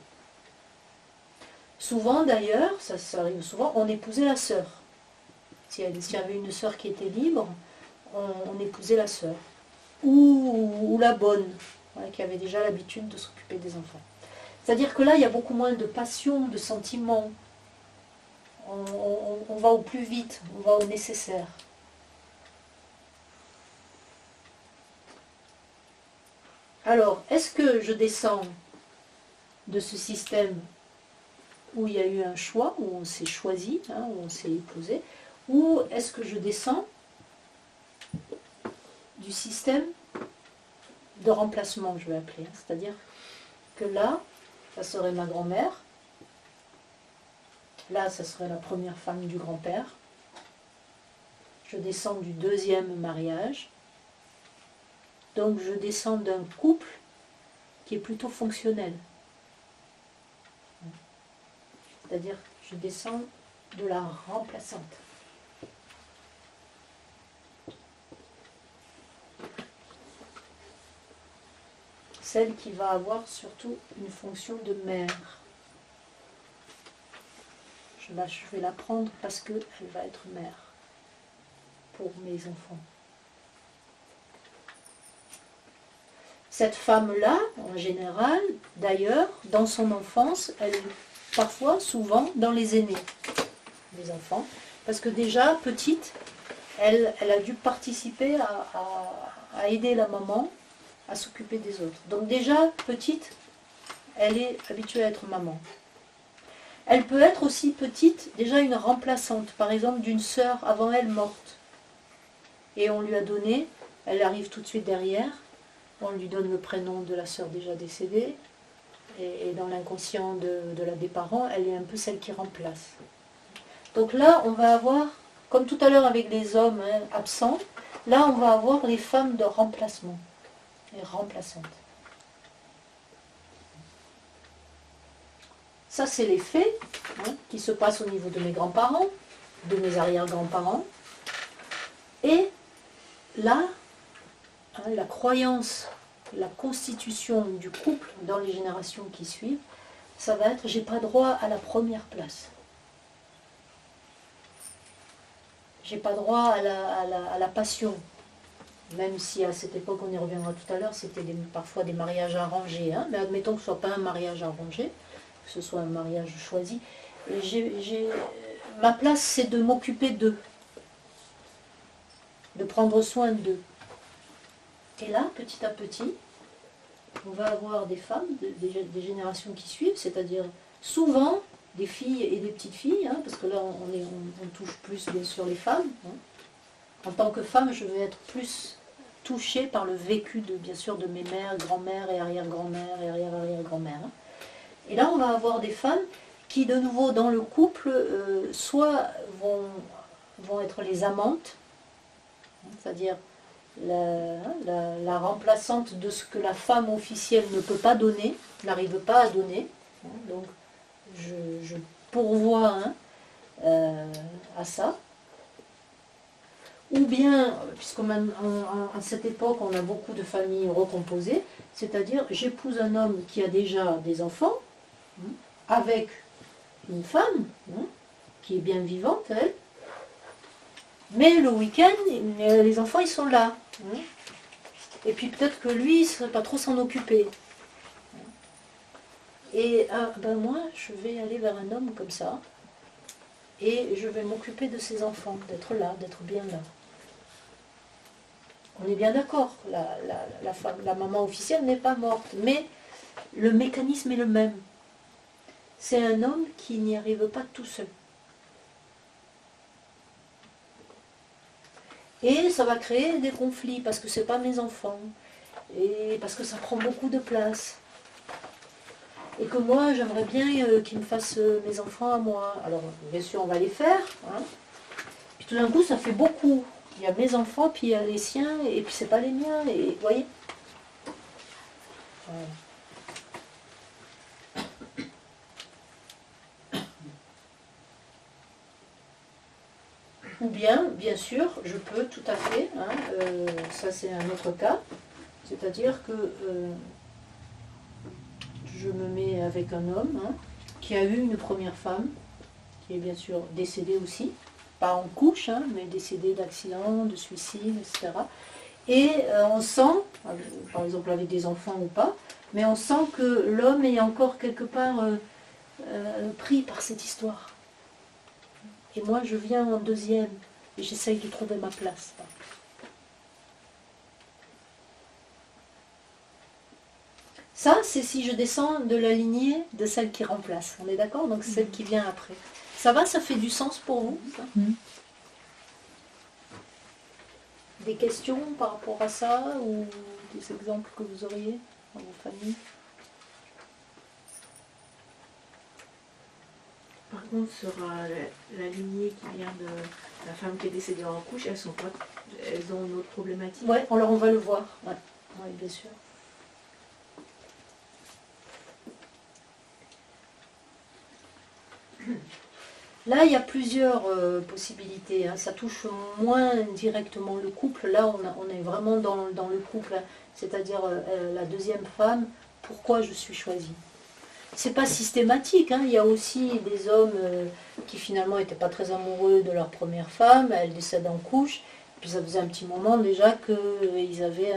Souvent d'ailleurs, ça arrive souvent, on épousait la sœur. S'il y avait une sœur qui était libre, on épousait la sœur. Ou la bonne, voilà, qui avait déjà l'habitude de s'occuper des enfants. C'est-à-dire que là, il y a beaucoup moins de passion, de sentiments. On va au plus vite, on va au nécessaire. Alors, est-ce que je descends de ce système où il y a eu un choix, où on s'est choisi, où on s'est épousé, ou est-ce que je descends du système de remplacement, je vais appeler, c'est-à-dire que là, ça serait ma grand-mère, là, ça serait la première femme du grand-père, je descends du deuxième mariage, donc je descends d'un couple qui est plutôt fonctionnel. C'est-à-dire que je descends de la remplaçante. Celle qui va avoir surtout une fonction de mère. Je vais la prendre parce qu'elle va être mère pour mes enfants. Cette femme-là, en général, d'ailleurs, dans son enfance, elle est parfois, souvent, dans les aînés des enfants, parce que déjà, petite, elle a dû participer à aider la maman à s'occuper des autres. Donc déjà, petite, elle est habituée à être maman. Elle peut être aussi petite, déjà une remplaçante, par exemple d'une sœur avant elle morte. Et on lui a donné, elle arrive tout de suite derrière, on lui donne le prénom de la sœur déjà décédée, et dans l'inconscient des parents, elle est un peu celle qui remplace. Donc là, on va avoir, comme tout à l'heure avec les hommes absents, là on va avoir les femmes de remplacement, les remplaçantes. Ça, c'est les faits qui se passent au niveau de mes grands-parents, de mes arrière-grands-parents. Et là, la croyance, la constitution du couple dans les générations qui suivent, ça va être, j'ai pas droit à la première place. J'ai pas droit à la passion. Même si à cette époque, on y reviendra tout à l'heure, c'était parfois des mariages arrangés. Mais admettons que ce ne soit pas un mariage arrangé, que ce soit un mariage choisi. Ma place, c'est de m'occuper d'eux. De prendre soin d'eux. Et là, petit à petit, on va avoir des femmes, des générations qui suivent, c'est-à-dire souvent des filles et des petites filles, parce que là on touche plus bien sûr les femmes. En tant que femme, je vais être plus touchée par le vécu bien sûr de mes mères, grand-mères et arrière-grand-mères et arrière-arrière-grand-mères. Et là on va avoir des femmes qui de nouveau dans le couple soit vont être les amantes, c'est-à-dire la remplaçante de ce que la femme officielle ne peut pas donner, n'arrive pas à donner. Donc je pourvois à ça. Ou bien, puisqu'à cette époque on a beaucoup de familles recomposées, c'est-à-dire j'épouse un homme qui a déjà des enfants, avec une femme qui est bien vivante, elle, mais le week-end, les enfants ils sont là. Et puis peut-être que lui, il ne saurait pas trop s'en occuper. Et moi, je vais aller vers un homme comme ça, et je vais m'occuper de ses enfants, d'être là, d'être bien là. On est bien d'accord, la maman officielle n'est pas morte, mais le mécanisme est le même. C'est un homme qui n'y arrive pas tout seul. Et ça va créer des conflits, parce que ce n'est pas mes enfants, et parce que ça prend beaucoup de place. Et que moi, j'aimerais bien qu'ils me fassent mes enfants à moi. Alors, bien sûr, on va les faire. Puis tout d'un coup, ça fait beaucoup. Il y a mes enfants, puis il y a les siens, et puis c'est pas les miens. Et vous voyez, voilà. Ou bien, bien sûr, je peux tout à fait, hein, ça c'est un autre cas, c'est-à-dire que je me mets avec un homme, hein, qui a eu une première femme, qui est bien sûr décédée aussi, pas en couche, hein, mais décédée d'accident, de suicide, etc. Et on sent, par exemple avec des enfants ou pas, mais on sent que l'homme est encore quelque part pris par cette histoire. Et moi, je viens en deuxième, et j'essaye de trouver ma place. Ça, c'est si je descends de la lignée de celle qui remplace. On est d'accord? Donc celle qui vient après. Ça va, ça fait du sens pour vous ça Des questions par rapport à ça, ou des exemples que vous auriez dans vos familles? Par contre, sur la lignée qui vient de la femme qui est décédée en couche, elles ont une autre problématique. Ouais, alors on va le voir. Ouais, ouais, bien sûr. Là, il y a plusieurs possibilités. Hein. Ça touche moins directement le couple. Là, on est vraiment dans le couple, hein. C'est-à-dire la deuxième femme. Pourquoi je suis choisie? C'est pas systématique. Hein. Il y a aussi des hommes qui finalement n'étaient pas très amoureux de leur première femme. Elle décède en couche. Puis ça faisait un petit moment déjà qu'ils avaient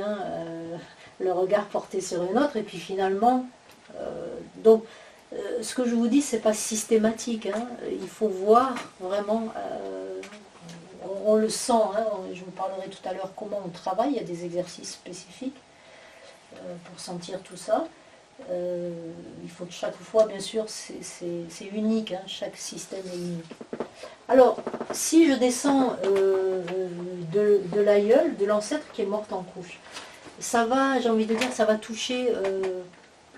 le regard porté sur une autre. Et puis finalement, donc. Ce que je vous dis, c'est pas systématique. Hein. Il faut voir vraiment, on le sent, hein. Je vous parlerai tout à l'heure comment on travaille, il y a des exercices spécifiques pour sentir tout ça. Il faut que chaque fois, bien sûr, c'est unique, hein. Chaque système est unique. Alors, si je descends de l'aïeul, de l'ancêtre qui est morte en couche, ça va, j'ai envie de dire, ça va toucher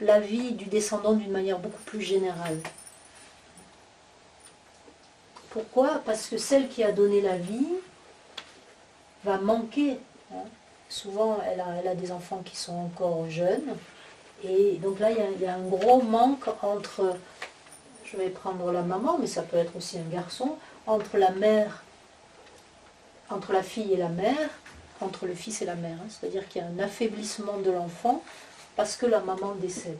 la vie du descendant d'une manière beaucoup plus générale. Pourquoi? Parce que celle qui a donné la vie va manquer. Hein. Souvent, elle a des enfants qui sont encore jeunes. Et donc là, il y a un gros manque entre, je vais prendre la maman, mais ça peut être aussi un garçon, entre la mère, entre la fille et la mère, entre le fils et la mère. Hein. C'est-à-dire qu'il y a un affaiblissement de l'enfant parce que la maman décède.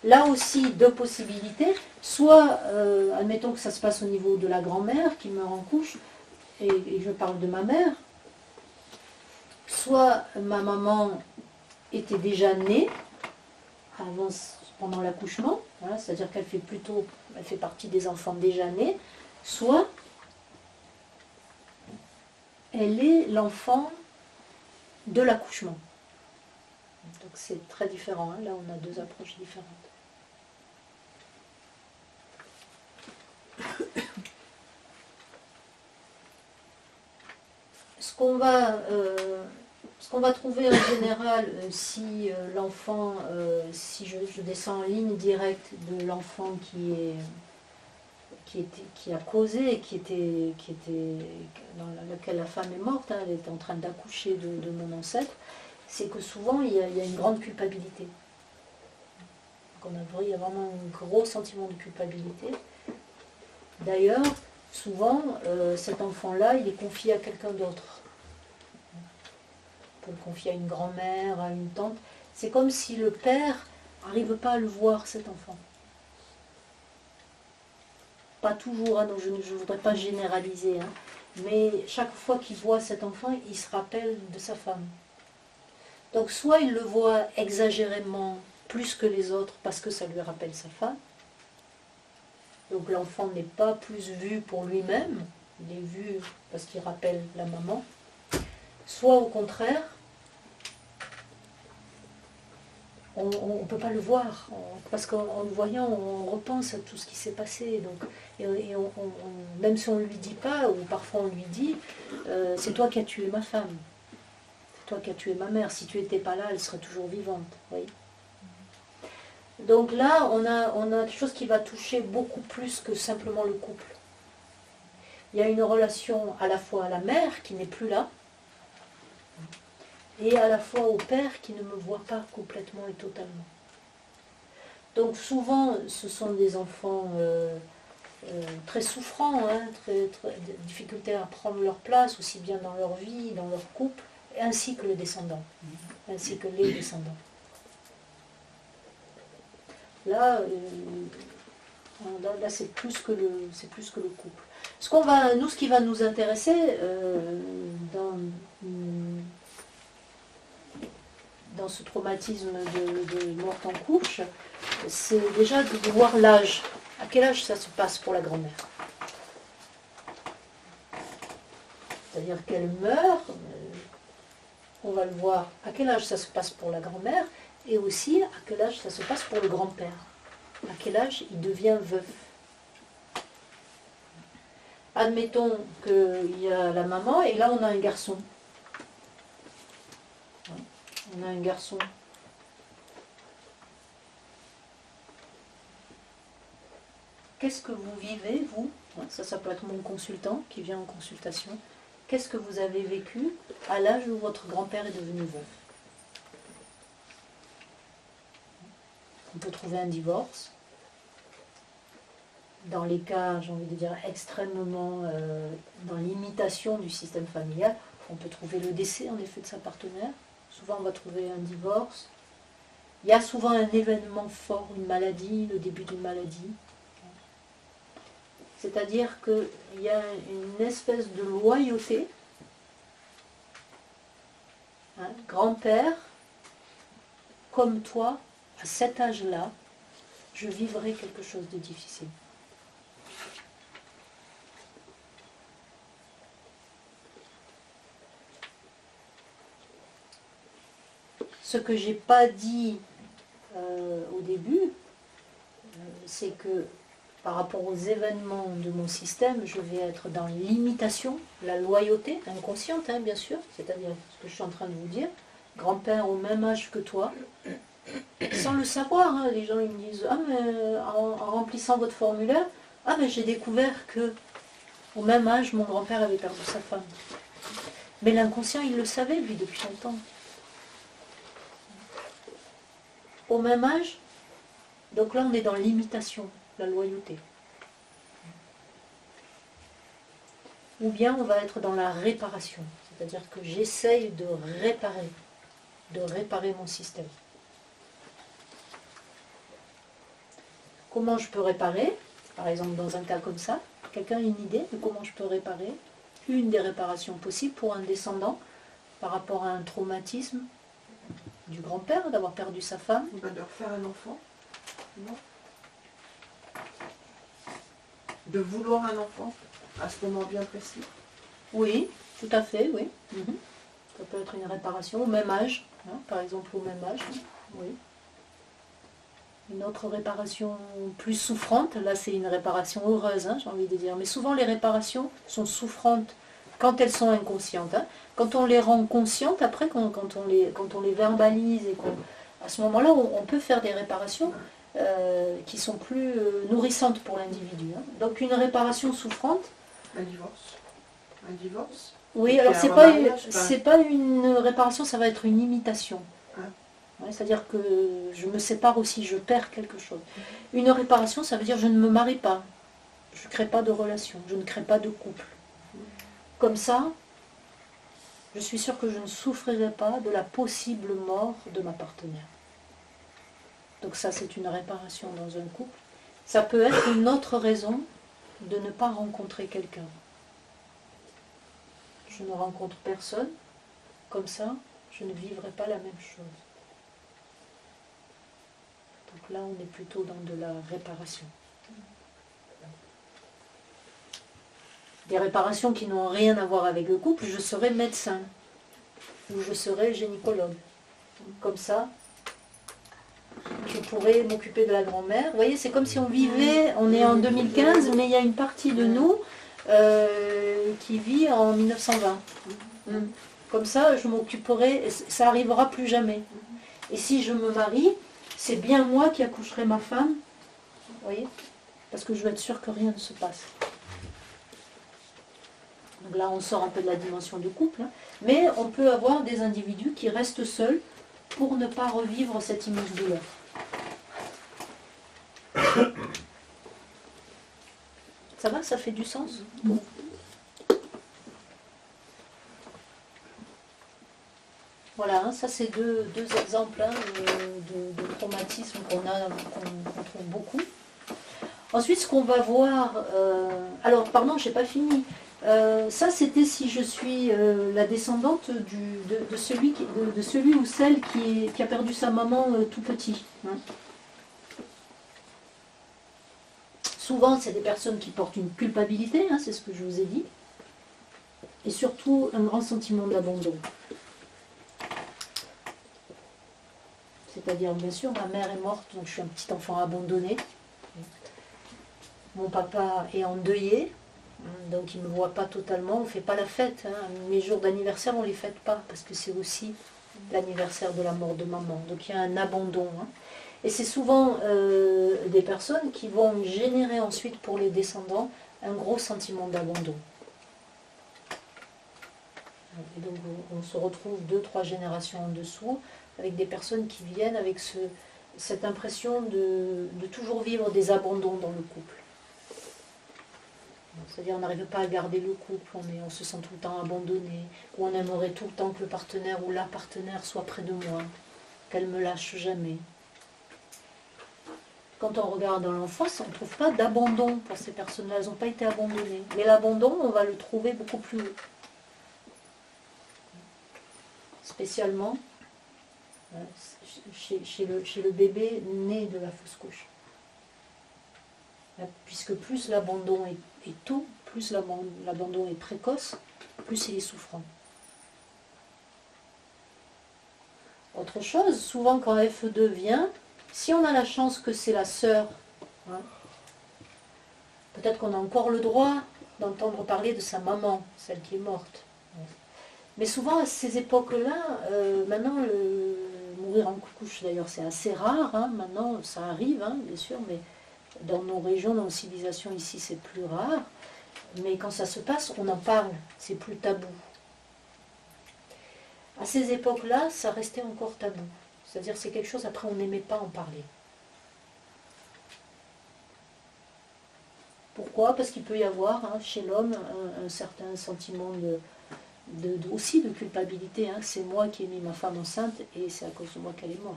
Là aussi, deux possibilités. Soit, admettons que ça se passe au niveau de la grand-mère qui meurt en couche, et je parle de ma mère. Soit ma maman était déjà née avant, pendant l'accouchement, hein, c'est-à-dire qu'elle fait partie des enfants déjà nés. Soit elle est l'enfant de l'accouchement. Donc c'est très différent, hein. Là on a deux approches différentes. Ce qu'on va trouver en général, si l'enfant, si je descends en ligne directe de l'enfant qui a causé, qui était dans laquelle la femme est morte, hein, elle est en train d'accoucher de mon ancêtre, c'est que souvent il y a une grande culpabilité. Donc il y a vraiment un gros sentiment de culpabilité. D'ailleurs, souvent, cet enfant-là, il est confié à quelqu'un d'autre. On peut le confier à une grand-mère, à une tante. C'est comme si le père n'arrive pas à le voir, cet enfant. Pas toujours, hein, donc je ne voudrais pas généraliser, hein, mais chaque fois qu'il voit cet enfant, il se rappelle de sa femme. Donc soit il le voit exagérément plus que les autres parce que ça lui rappelle sa femme. Donc l'enfant n'est pas plus vu pour lui-même, il est vu parce qu'il rappelle la maman. Soit au contraire, on ne peut pas le voir, parce qu'en le voyant, on repense à tout ce qui s'est passé. Donc, même si on ne lui dit pas, ou parfois on lui dit, c'est toi qui as tué ma femme, c'est toi qui as tué ma mère, si tu n'étais pas là, elle serait toujours vivante. Oui. Donc là, on a quelque chose qui va toucher beaucoup plus que simplement le couple. Il y a une relation à la fois à la mère qui n'est plus là, et à la fois au père qui ne me voit pas complètement et totalement. Donc souvent, ce sont des enfants très souffrants, hein, difficulté à prendre leur place, aussi bien dans leur vie, dans leur couple, ainsi que le descendant, ainsi que les descendants. Là, là c'est plus que le couple. Ce qui va nous intéresser dans ce traumatisme de mort en couche, c'est déjà de voir l'âge. À quel âge ça se passe pour la grand-mère? C'est-à-dire qu'elle meurt, on va le voir à quel âge ça se passe pour la grand-mère, et aussi à quel âge ça se passe pour le grand-père. À quel âge il devient veuf. Admettons qu'il y a la maman, et là on a un garçon. On a un garçon. Qu'est-ce que vous vivez, vous? Ça peut être mon consultant qui vient en consultation. Qu'est-ce que vous avez vécu à l'âge où votre grand-père est devenu veuf? On peut trouver un divorce. Dans les cas, j'ai envie de dire, extrêmement dans l'imitation du système familial, on peut trouver le décès en effet de sa partenaire. Souvent on va trouver un divorce. Il y a souvent un événement fort, une maladie, le début d'une maladie. C'est-à-dire qu'il y a une espèce de loyauté. Hein, grand-père, comme toi, à cet âge-là, je vivrai quelque chose de difficile. Ce que je n'ai pas dit au début, c'est que par rapport aux événements de mon système, je vais être dans l'imitation, la loyauté, inconsciente hein, bien sûr, c'est-à-dire ce que je suis en train de vous dire, grand-père au même âge que toi, sans le savoir, hein, les gens ils me disent, ah mais en remplissant votre formulaire, ah mais j'ai découvert que au même âge mon grand-père avait perdu sa femme. Mais l'inconscient il le savait lui depuis longtemps. Au même âge, donc là on est dans l'imitation, la loyauté. Ou bien on va être dans la réparation, c'est-à-dire que j'essaye de réparer mon système. Comment je peux réparer? Par exemple dans un cas comme ça, quelqu'un a une idée de comment je peux réparer? Une des réparations possibles pour un descendant par rapport à un traumatisme du grand-père, d'avoir perdu sa femme. On va leur faire un enfant, non? De vouloir un enfant à ce moment bien précis. Oui, tout à fait, oui. Ça peut être une réparation au même âge, hein, par exemple au même âge, oui. Une autre réparation plus souffrante, là c'est une réparation heureuse, hein, j'ai envie de dire. Mais souvent les réparations sont souffrantes quand elles sont inconscientes. Hein. Quand on les rend conscientes, après, quand on les verbalise, et à ce moment-là, on peut faire des réparations qui sont plus nourrissantes pour l'individu. Hein. Donc une réparation souffrante. Un divorce. Un divorce. Oui, et alors c'est pas une réparation, ça va être une imitation. Ouais, c'est-à-dire que je me sépare aussi, je perds quelque chose. Une réparation, ça veut dire je ne me marie pas, je ne crée pas de relation, je ne crée pas de couple. Comme ça, je suis sûre que je ne souffrirai pas de la possible mort de ma partenaire. Donc ça, c'est une réparation dans un couple. Ça peut être une autre raison de ne pas rencontrer quelqu'un. Je ne rencontre personne, comme ça, je ne vivrai pas la même chose. Donc là, on est plutôt dans de la réparation. Des réparations qui n'ont rien à voir avec le couple, je serai médecin ou je serai gynécologue. Comme ça, je pourrais m'occuper de la grand-mère. Vous voyez, c'est comme si on vivait, on est en 2015, mais il y a une partie de nous qui vit en 1920. Comme ça, je m'occuperai, ça n'arrivera plus jamais. Et si je me marie, c'est bien moi qui accoucherai ma femme, vous voyez, parce que je veux être sûre que rien ne se passe. Donc là, on sort un peu de la dimension du couple, hein, mais on peut avoir des individus qui restent seuls pour ne pas revivre cette immense douleur. Ça va, ça fait du sens? Bon. Voilà, hein, ça c'est deux exemples hein, de traumatismes qu'on trouve beaucoup. Ensuite, ce qu'on va voir... alors, pardon, je n'ai pas fini. Ça, c'était si je suis la descendante de celui ou celle qui a perdu sa maman tout petit. Hein. Souvent, c'est des personnes qui portent une culpabilité, hein, c'est ce que je vous ai dit. Et surtout, un grand sentiment d'abandon. C'est-à-dire, bien sûr, ma mère est morte, donc je suis un petit enfant abandonné. Mon papa est endeuillé, donc il ne me voit pas totalement, on ne fait pas la fête. Hein. Mes jours d'anniversaire, on ne les fête pas, parce que c'est aussi l'anniversaire de la mort de maman. Donc il y a un abandon. Hein. Et c'est souvent des personnes qui vont générer ensuite pour les descendants un gros sentiment d'abandon. Et donc on se retrouve 2-3 générations en dessous, avec des personnes qui viennent avec cette impression de toujours vivre des abandons dans le couple. C'est-à-dire on n'arrive pas à garder le couple, on se sent tout le temps abandonné, ou on aimerait tout le temps que le partenaire ou la partenaire soit près de moi, qu'elle ne me lâche jamais. Quand on regarde dans l'enfance, on ne trouve pas d'abandon pour ces personnes-là, elles n'ont pas été abandonnées. Mais l'abandon, on va le trouver beaucoup plus haut. Spécialement chez le bébé né de la fausse couche. Puisque plus l'abandon est tôt, plus l'abandon est précoce, plus il est souffrant. Autre chose, souvent quand F2 vient, si on a la chance que c'est la sœur, hein, peut-être qu'on a encore le droit d'entendre parler de sa maman, celle qui est morte. Mais souvent à ces époques-là, maintenant mourir en couche d'ailleurs c'est assez rare, hein, maintenant ça arrive hein, bien sûr, mais dans nos régions, dans nos civilisations ici c'est plus rare, mais quand ça se passe on en parle, c'est plus tabou. À ces époques-là ça restait encore tabou, c'est-à-dire c'est quelque chose après on n'aimait pas en parler. Pourquoi? Parce qu'il peut y avoir hein, chez l'homme un certain sentiment aussi de culpabilité, hein. C'est moi qui ai mis ma femme enceinte et c'est à cause de moi qu'elle est morte.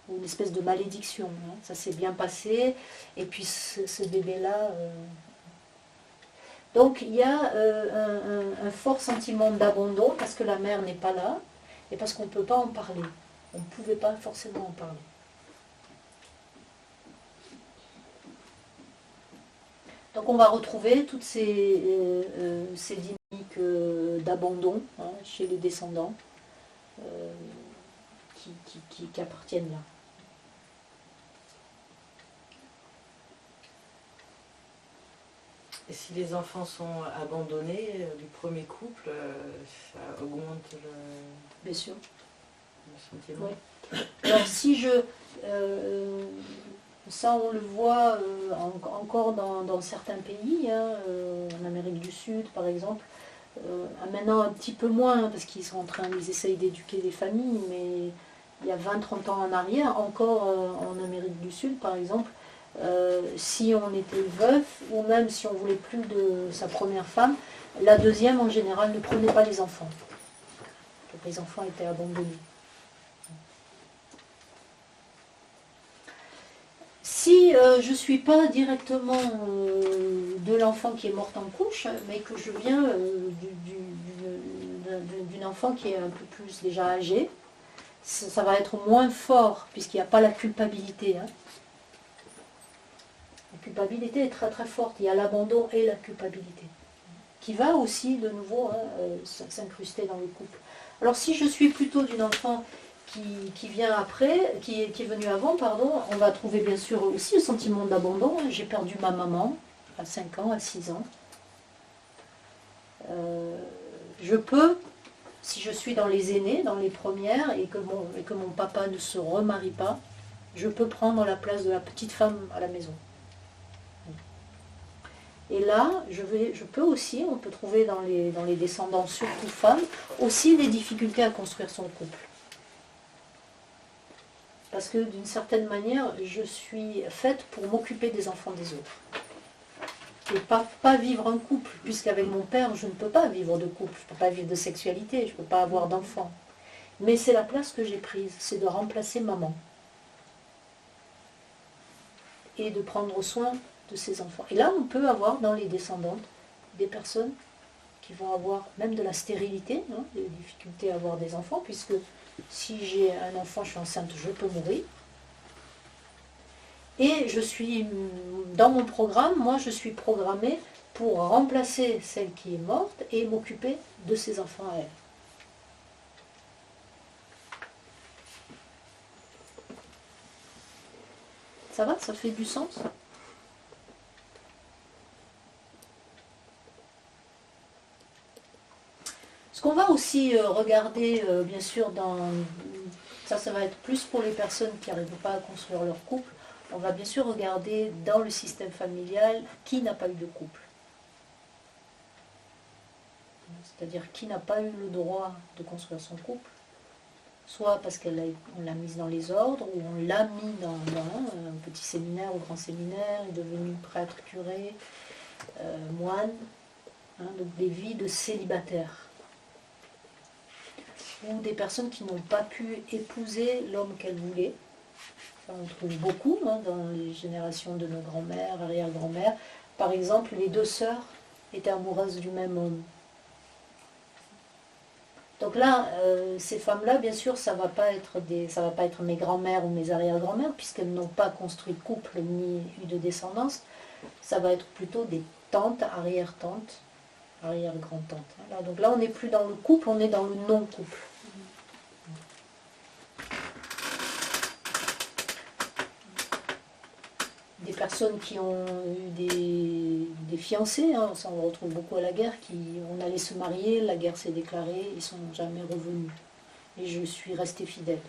Ou une espèce de malédiction, hein. Ça s'est bien passé et puis ce bébé-là... Donc il y a un fort sentiment d'abandon parce que la mère n'est pas là et parce qu'on ne peut pas en parler. On ne pouvait pas forcément en parler. Donc on va retrouver toutes ces dynamiques d'abandon hein, chez les descendants qui appartiennent là. Et si les enfants sont abandonnés du premier couple, ça augmente Bien sûr. le sentiment. Oui. Alors si ça on le voit encore dans certains pays, hein, en Amérique du Sud par exemple, maintenant un petit peu moins, parce ils essayent d'éduquer des familles, mais il y a 20-30 ans en arrière, encore en Amérique du Sud par exemple, si on était veuf, ou même si on voulait plus de sa première femme, la deuxième en général ne prenait pas les enfants. Donc les enfants étaient abandonnés. Si je ne suis pas directement de l'enfant qui est morte en couche, mais que je viens d'une enfant qui est un peu plus déjà âgée, ça va être moins fort, puisqu'il n'y a pas la culpabilité. Hein. La culpabilité est très très forte, il y a l'abandon et la culpabilité, qui va aussi de nouveau s'incruster dans le couple. Alors si je suis plutôt d'une enfant qui vient après, qui est venue avant, pardon, on va trouver bien sûr aussi le sentiment d'abandon. J'ai perdu ma maman à 5 ans, à 6 ans. Je peux, si je suis dans les aînés, dans les premières, et que mon papa ne se remarie pas, je peux prendre la place de la petite femme à la maison. Et là, je peux aussi, on peut trouver dans les descendants, surtout femmes, aussi des difficultés à construire son couple. Parce que d'une certaine manière, je suis faite pour m'occuper des enfants des autres. et pas vivre un couple, puisqu'avec mon père, je ne peux pas vivre de couple, je ne peux pas vivre de sexualité, je ne peux pas avoir d'enfant. Mais c'est la place que j'ai prise, c'est de remplacer maman. Et de prendre soin de ses enfants. Et là, on peut avoir dans les descendantes des personnes qui vont avoir même de la stérilité, hein, des difficultés à avoir des enfants, puisque si j'ai un enfant, je suis enceinte, je peux mourir. Et je suis, dans mon programme, moi je suis programmée pour remplacer celle qui est morte et m'occuper de ses enfants à elle. Ça va? Ça fait du sens? Ce qu'on va aussi regarder, bien sûr, ça va être plus pour les personnes qui n'arrivent pas à construire leur couple. On va bien sûr regarder dans le système familial qui n'a pas eu de couple. C'est-à-dire qui n'a pas eu le droit de construire son couple, soit parce qu'on l'a mise dans les ordres, ou on l'a mis dans un petit séminaire ou grand séminaire, est devenu prêtre, curé, moine, hein, donc des vies de célibataires. Ou des personnes qui n'ont pas pu épouser l'homme qu'elles voulaient. Enfin, on trouve beaucoup hein, dans les générations de nos grands-mères, arrière-grand-mères. Par exemple, les deux sœurs étaient amoureuses du même homme. Donc là, ces femmes-là, bien sûr, ça va pas être mes grands-mères ou mes arrière-grand-mères, puisqu'elles n'ont pas construit de couple ni eu de descendance. Ça va être plutôt des tantes, arrière-tantes, arrière-grand-tantes. Donc là, on n'est plus dans le couple, on est dans le non-couple. Des personnes qui ont eu des fiancés, hein, ça on le retrouve beaucoup à la guerre, on allait se marier, la guerre s'est déclarée, ils ne sont jamais revenus. Et je suis restée fidèle.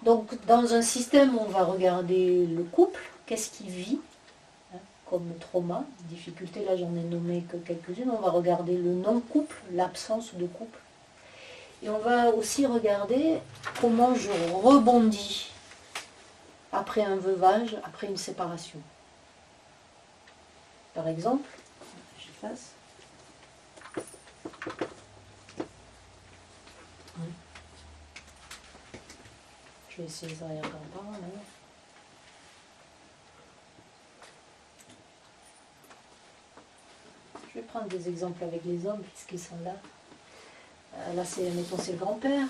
Donc dans un système où on va regarder le couple, qu'est-ce qui vit, hein, comme trauma, difficulté, là j'en ai nommé que quelques-unes, on va regarder le non-couple, l'absence de couple. Et on va aussi regarder comment je rebondis après un veuvage, après une séparation. Par exemple, j'efface. Je vais essayer les arrière-grands-parents maintenant. Je vais prendre des exemples avec les hommes puisqu'ils sont là. Là, mettons, c'est le grand-père.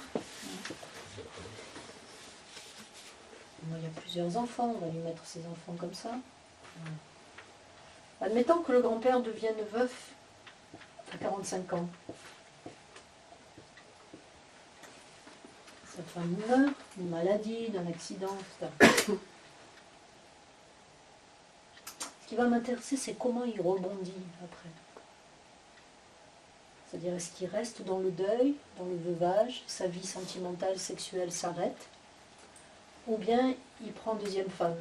Il y a plusieurs enfants, on va lui mettre ses enfants comme ça. Admettons que le grand-père devienne veuf à 45 ans. Sa femme meurt, d'une maladie, d'un accident, etc. Ce qui va m'intéresser, c'est comment il rebondit après. C'est-à-dire, est-ce qu'il reste dans le deuil, dans le veuvage, sa vie sentimentale, sexuelle s'arrête, ou bien il prend deuxième femme,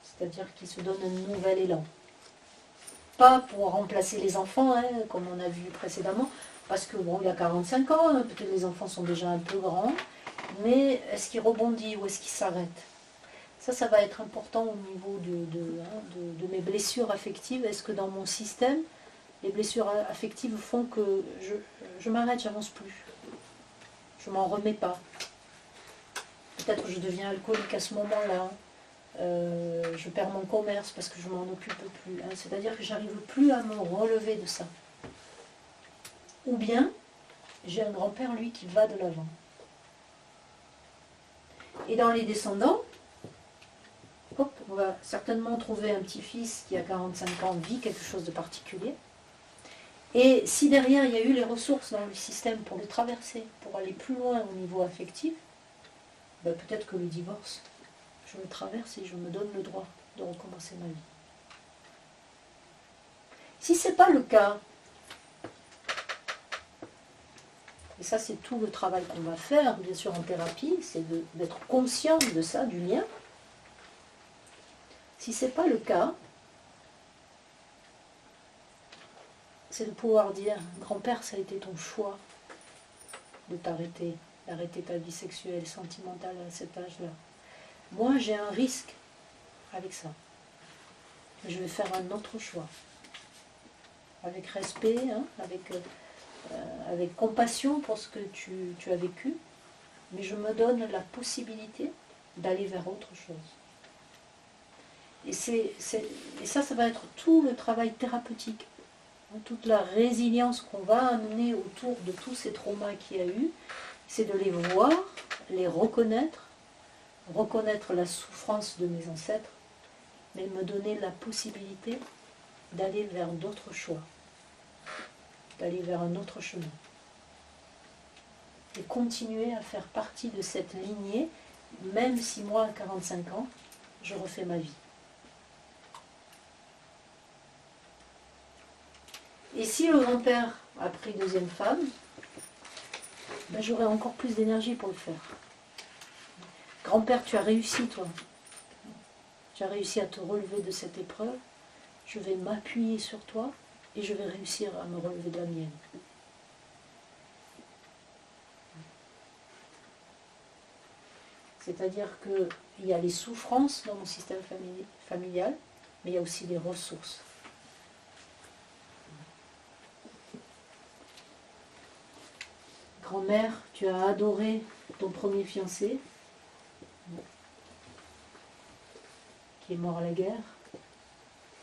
c'est-à-dire qu'il se donne un nouvel élan. Pas pour remplacer les enfants, hein, comme on a vu précédemment, parce que bon, il a 45 ans, hein, peut-être les enfants sont déjà un peu grands, mais est-ce qu'il rebondit ou est-ce qu'il s'arrête? Ça va être important au niveau de mes blessures affectives. Est-ce que dans mon système, les blessures affectives font que je m'arrête, j'avance plus. Je m'en remets pas. Peut-être que je deviens alcoolique à ce moment-là. Je perds mon commerce parce que je m'en occupe plus. Hein. C'est-à-dire que j'arrive plus à me relever de ça. Ou bien, j'ai un grand-père, lui, qui va de l'avant. Et dans les descendants, hop, on va certainement trouver un petit-fils qui a 45 ans, vit quelque chose de particulier. Et si derrière il y a eu les ressources dans le système pour le traverser, pour aller plus loin au niveau affectif, ben peut-être que le divorce, je le traverse et je me donne le droit de recommencer ma vie. Si ce n'est pas le cas, et ça c'est tout le travail qu'on va faire, bien sûr en thérapie, c'est d'être conscient de ça, du lien. Si ce n'est pas le cas, c'est de pouvoir dire, grand-père, ça a été ton choix de t'arrêter, d'arrêter ta vie sexuelle, sentimentale à cet âge-là. Moi, j'ai un risque avec ça. Je vais faire un autre choix. Avec respect, hein, avec compassion pour ce que tu as vécu, mais je me donne la possibilité d'aller vers autre chose. Et ça va être tout le travail thérapeutique, hein, toute la résilience qu'on va amener autour de tous ces traumas qu'il y a eu, c'est de les voir, les reconnaître la souffrance de mes ancêtres, mais me donner la possibilité d'aller vers d'autres choix, d'aller vers un autre chemin. Et continuer à faire partie de cette lignée, même si moi, à 45 ans, je refais ma vie. Et si le grand-père a pris deuxième femme, ben j'aurai encore plus d'énergie pour le faire. Grand-père, tu as réussi, toi. Tu as réussi à te relever de cette épreuve. Je vais m'appuyer sur toi et je vais réussir à me relever de la mienne. C'est-à-dire qu'il y a les souffrances dans mon système familial, mais il y a aussi les ressources. Grand-mère, tu as adoré ton premier fiancé, qui est mort à la guerre,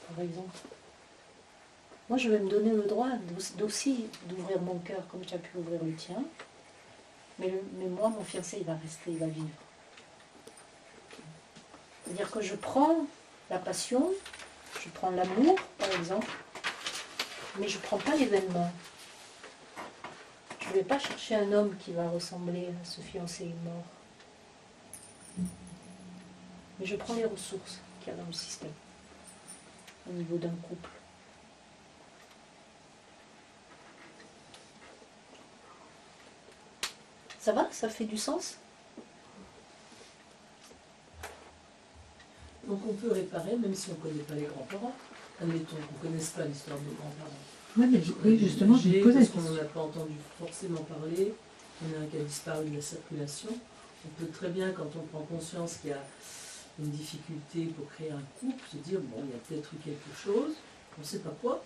par exemple. Moi, je vais me donner le droit d'aussi d'ouvrir mon cœur comme tu as pu ouvrir le tien. Mais moi, mon fiancé, il va rester, il va vivre. C'est-à-dire que je prends la passion, je prends l'amour, par exemple, mais je ne prends pas l'événement. Je ne vais pas chercher un homme qui va ressembler à ce fiancé mort. Mais je prends les ressources qu'il y a dans le système, au niveau d'un couple. Ça va? Ça fait du sens? Donc on peut réparer même si on ne connaît pas les grands-parents. Admettons qu'on ne connaisse pas l'histoire de grands-parents. Oui, mais oui, justement, je me posais la parce qu'on question. n'en a pas entendu forcément parler, il y en a un qui a disparu de la circulation. On peut très bien, quand on prend conscience qu'il y a une difficulté pour créer un couple, se dire, bon, il y a peut-être eu quelque chose, on ne sait pas quoi.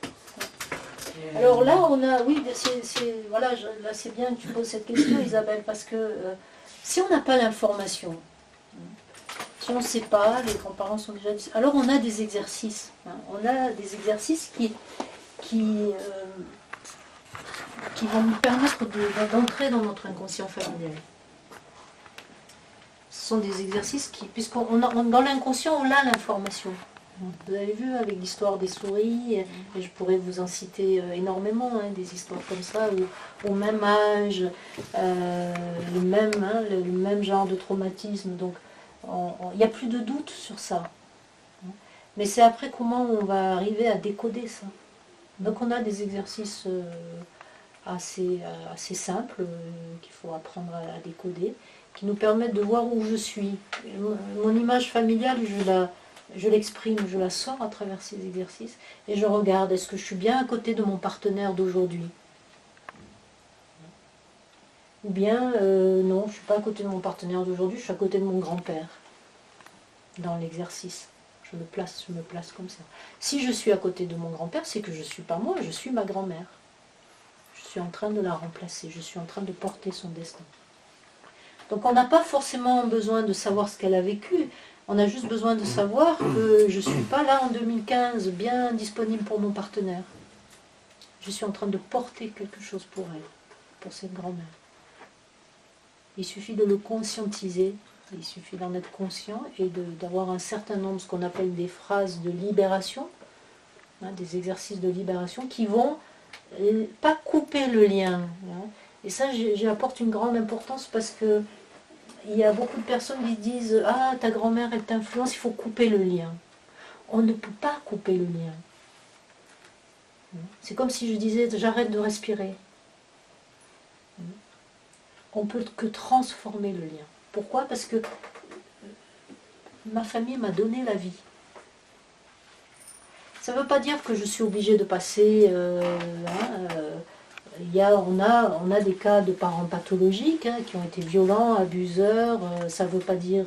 Alors là, on a, oui, voilà, là c'est bien que tu poses cette question, Isabelle, parce que si on n'a pas l'information, si on ne sait pas, les grands-parents sont déjà... Alors on a des exercices, hein, on a des exercices qui vont nous permettre d'entrer dans notre inconscient familial. Ce sont des exercices qui, dans l'inconscient, on a l'information. Vous avez vu avec l'histoire des souris, et je pourrais vous en citer énormément, hein, des histoires comme ça, où au même âge, le même genre de traumatisme. Donc il n'y a plus de doute sur ça. Mais c'est après comment on va arriver à décoder ça. Donc on a des exercices assez simples qu'il faut apprendre à décoder, qui nous permettent de voir où je suis. Mon image familiale, je l'exprime, je la sors à travers ces exercices et je regarde, est-ce que je suis bien à côté de mon partenaire d'aujourd'hui? Ou bien, non, je ne suis pas à côté de mon partenaire d'aujourd'hui, je suis à côté de mon grand-père dans l'exercice. Je me place comme ça. Si je suis à côté de mon grand-père, c'est que je ne suis pas moi, je suis ma grand-mère. Je suis en train de la remplacer, je suis en train de porter son destin. Donc on n'a pas forcément besoin de savoir ce qu'elle a vécu, on a juste besoin de savoir que je ne suis pas là en 2015 bien disponible pour mon partenaire. Je suis en train de porter quelque chose pour elle, pour cette grand-mère. Il suffit de le conscientiser, il suffit d'en être conscient et d'avoir un certain nombre, ce qu'on appelle des phrases de libération, hein, des exercices de libération qui vont pas couper le lien. Hein. Et ça, j'y apporte une grande importance parce que il y a beaucoup de personnes qui disent « Ah, ta grand-mère, elle t'influence, il faut couper le lien. » On ne peut pas couper le lien. C'est comme si je disais « J'arrête de respirer. » On ne peut que transformer le lien. Pourquoi? Parce que ma famille m'a donné la vie. Ça ne veut pas dire que je suis obligée de passer... on a des cas de parents pathologiques, hein, qui ont été violents, abuseurs. Ça ne veut pas dire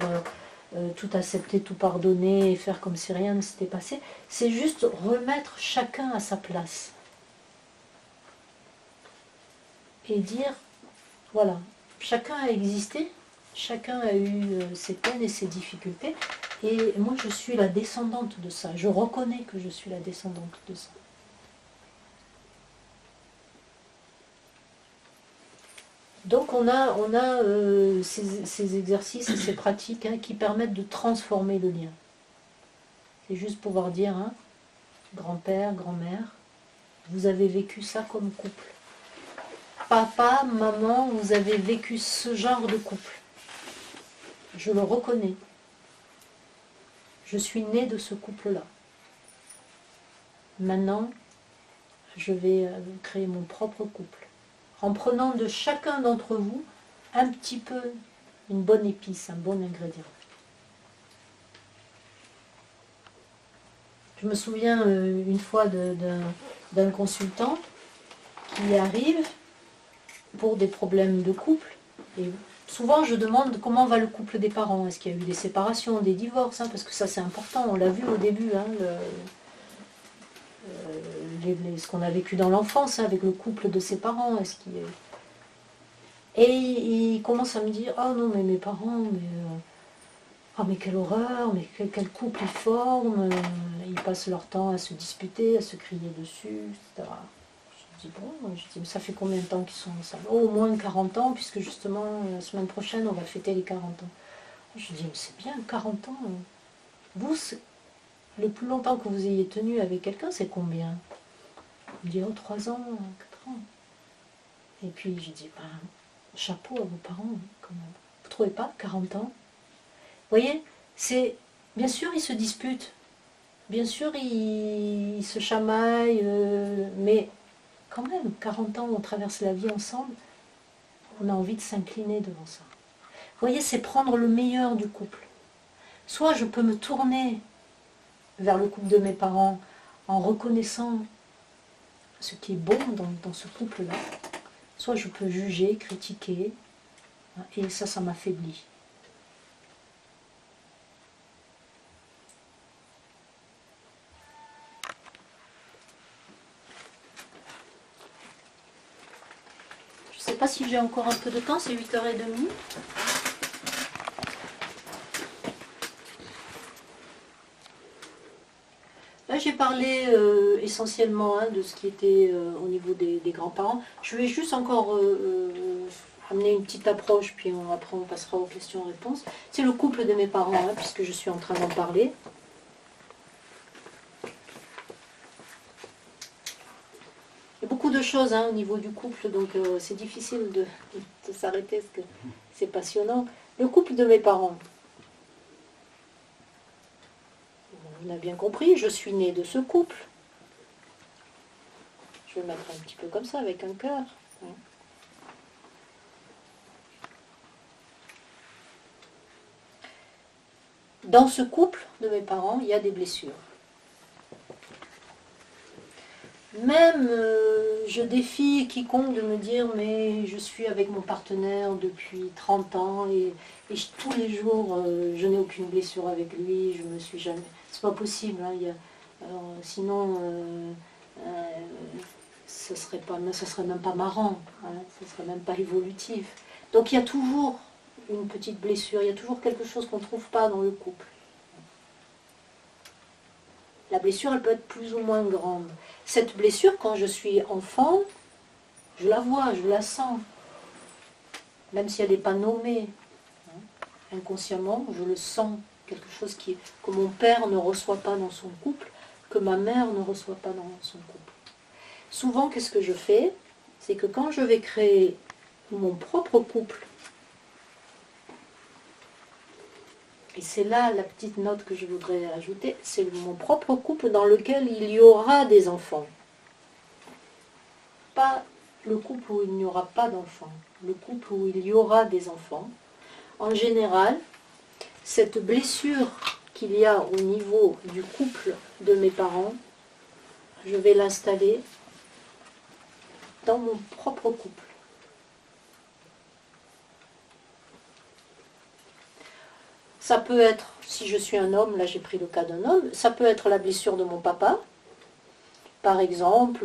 tout accepter, tout pardonner et faire comme si rien ne s'était passé. C'est juste remettre chacun à sa place. Et dire, voilà, chacun a existé, chacun a eu ses peines et ses difficultés, et moi je suis la descendante de ça, je reconnais que je suis la descendante de ça. Donc on a ces exercices et ces pratiques qui permettent de transformer le lien. C'est juste pouvoir dire, grand-père, grand-mère, vous avez vécu ça comme couple. Papa, maman, vous avez vécu ce genre de couple. Je le reconnais. Je suis née de ce couple-là. Maintenant, je vais créer mon propre couple. En prenant de chacun d'entre vous un petit peu, une bonne épice, un bon ingrédient. Je me souviens une fois d'un consultant qui arrive pour des problèmes de couple. Et souvent, je demande comment va le couple des parents. Est-ce qu'il y a eu des séparations, des divorces, parce que ça, c'est important. On l'a vu au début, ce qu'on a vécu dans l'enfance avec le couple de ses parents. Et il commence à me dire, ah non, mais mes parents, mais quelle horreur, mais quel couple ils forment. Ils passent leur temps à se disputer, à se crier dessus, etc. Je dis, bon, mais ça fait combien de temps qu'ils sont ensemble? Oh, au moins 40 ans, puisque justement, la semaine prochaine, on va fêter les 40 ans. Je dis, mais c'est bien, 40 ans. Vous, le plus longtemps que vous ayez tenu avec quelqu'un, c'est combien? Il me dit, oh, 3 ans, 4 ans. Et puis, je dis, chapeau à vos parents, quand même. Vous ne trouvez pas, 40 ans? Vous voyez, bien sûr, ils se disputent. Bien sûr, ils se chamaillent, mais quand même, 40 ans, on traverse la vie ensemble, on a envie de s'incliner devant ça. Vous voyez, c'est prendre le meilleur du couple. Soit je peux me tourner vers le couple de mes parents en reconnaissant ce qui est bon dans ce couple-là, soit je peux juger, critiquer, et ça m'affaiblit. Je ne sais pas si j'ai encore un peu de temps, c'est 8h30. Là, j'ai parlé essentiellement de ce qui était au niveau des grands-parents. Je vais juste encore amener une petite approche, puis après on passera aux questions-réponses. C'est le couple de mes parents, puisque je suis en train d'en parler. Il y a beaucoup de choses au niveau du couple, donc c'est difficile de s'arrêter, parce que c'est passionnant. Le couple de mes parents. On a bien compris, je suis née de ce couple. Je vais mettre un petit peu comme ça, avec un cœur. Dans ce couple de mes parents, il y a des blessures. Même, je défie quiconque de me dire, mais je suis avec mon partenaire depuis 30 ans et tous les jours, je n'ai aucune blessure avec lui, je me suis jamais... C'est pas possible, sinon, ce serait même pas marrant, ce serait même pas évolutif. Donc il y a toujours une petite blessure, il y a toujours quelque chose qu'on ne trouve pas dans le couple. La blessure, elle peut être plus ou moins grande. Cette blessure, quand je suis enfant, je la vois, je la sens. Même si elle n'est pas nommée. Inconsciemment, je le sens. Quelque chose que mon père ne reçoit pas dans son couple, que ma mère ne reçoit pas dans son couple. Souvent, qu'est-ce que je fais? C'est que quand je vais créer mon propre couple, et c'est là la petite note que je voudrais ajouter, c'est mon propre couple dans lequel il y aura des enfants. Pas le couple où il n'y aura pas d'enfants, le couple où il y aura des enfants. En général, cette blessure qu'il y a au niveau du couple de mes parents, je vais l'installer dans mon propre couple. Ça peut être, si je suis un homme, là j'ai pris le cas d'un homme, ça peut être la blessure de mon papa. Par exemple,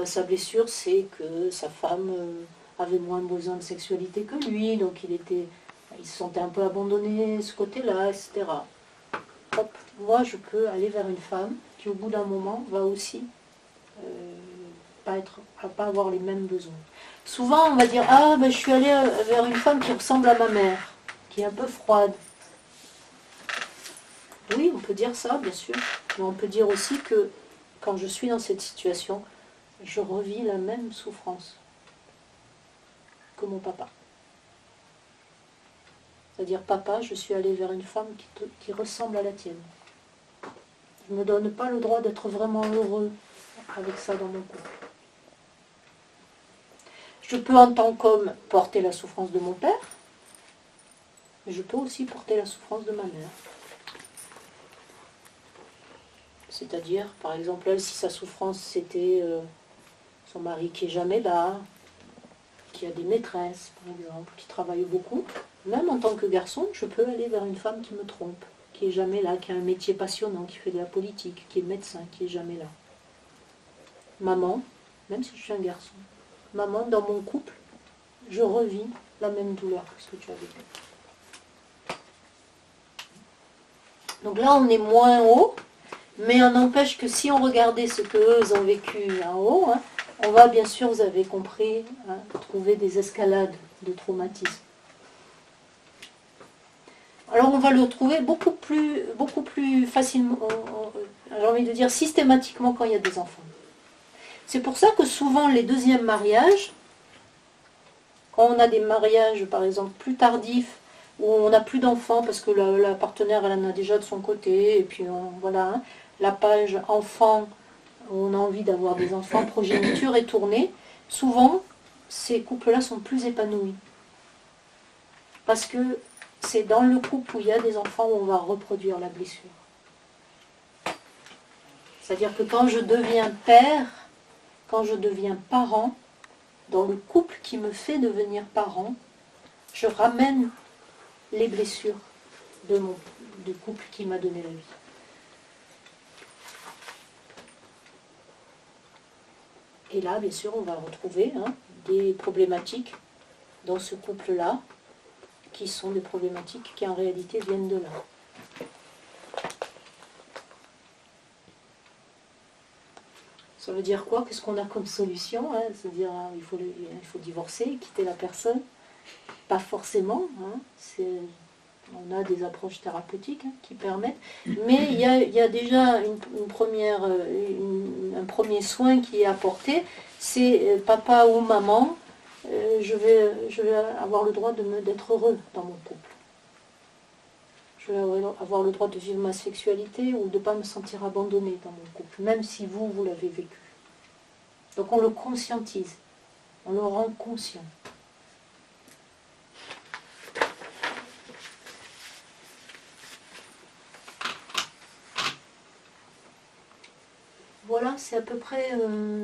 sa blessure c'est que sa femme avait moins besoin de sexualité que lui, donc il se sentait un peu abandonné, ce côté-là, etc. Hop, moi je peux aller vers une femme qui au bout d'un moment va aussi pas avoir les mêmes besoins. Souvent on va dire, ah ben, je suis allée vers une femme qui ressemble à ma mère, qui est un peu froide. Oui, on peut dire ça, bien sûr, mais on peut dire aussi que quand je suis dans cette situation, je revis la même souffrance que mon papa. C'est-à-dire, papa, je suis allée vers une femme qui ressemble à la tienne. Je ne me donne pas le droit d'être vraiment heureux avec ça dans mon couple. Je peux en tant qu'homme porter la souffrance de mon père, mais je peux aussi porter la souffrance de ma mère. C'est-à-dire, par exemple, elle, si sa souffrance c'était son mari qui est jamais là, qui a des maîtresses, par exemple, qui travaille beaucoup, même en tant que garçon, je peux aller vers une femme qui me trompe, qui est jamais là, qui a un métier passionnant, qui fait de la politique, qui est médecin, qui est jamais là. Maman, même si je suis un garçon, maman, dans mon couple, je revis la même douleur que ce que tu as vécu. Donc là, on est moins haut, mais on n'empêche que si on regardait ce qu'eux ont vécu en haut, hein, on va bien sûr, vous avez compris, hein, trouver des escalades de traumatisme. Alors on va le trouver beaucoup plus facilement, j'ai envie de dire systématiquement quand il y a des enfants. C'est pour ça que souvent les deuxièmes mariages, quand on a des mariages par exemple plus tardifs, où on n'a plus d'enfants parce que la partenaire elle en a déjà de son côté, et puis voilà, hein, la page enfant, on a envie d'avoir des enfants, progéniture est tournée, souvent ces couples-là sont plus épanouis. Parce que c'est dans le couple où il y a des enfants où on va reproduire la blessure. C'est-à-dire que quand je deviens père, quand je deviens parent, dans le couple qui me fait devenir parent, je ramène les blessures du couple qui m'a donné la vie. Et là, bien sûr, on va retrouver des problématiques dans ce couple-là, qui sont des problématiques qui en réalité viennent de là. Ça veut dire quoi? Qu'est-ce qu'on a comme solution? C'est-à-dire il faut divorcer, quitter la personne? Pas forcément. On a des approches thérapeutiques qui permettent. Mais il y a déjà un premier soin qui est apporté. C'est papa ou maman. Je vais avoir le droit d'être heureux dans mon couple. Je vais avoir le droit de vivre ma sexualité ou de ne pas me sentir abandonnée dans mon couple, même si vous l'avez vécu. Donc on le conscientise, on le rend conscient. Voilà, c'est à peu près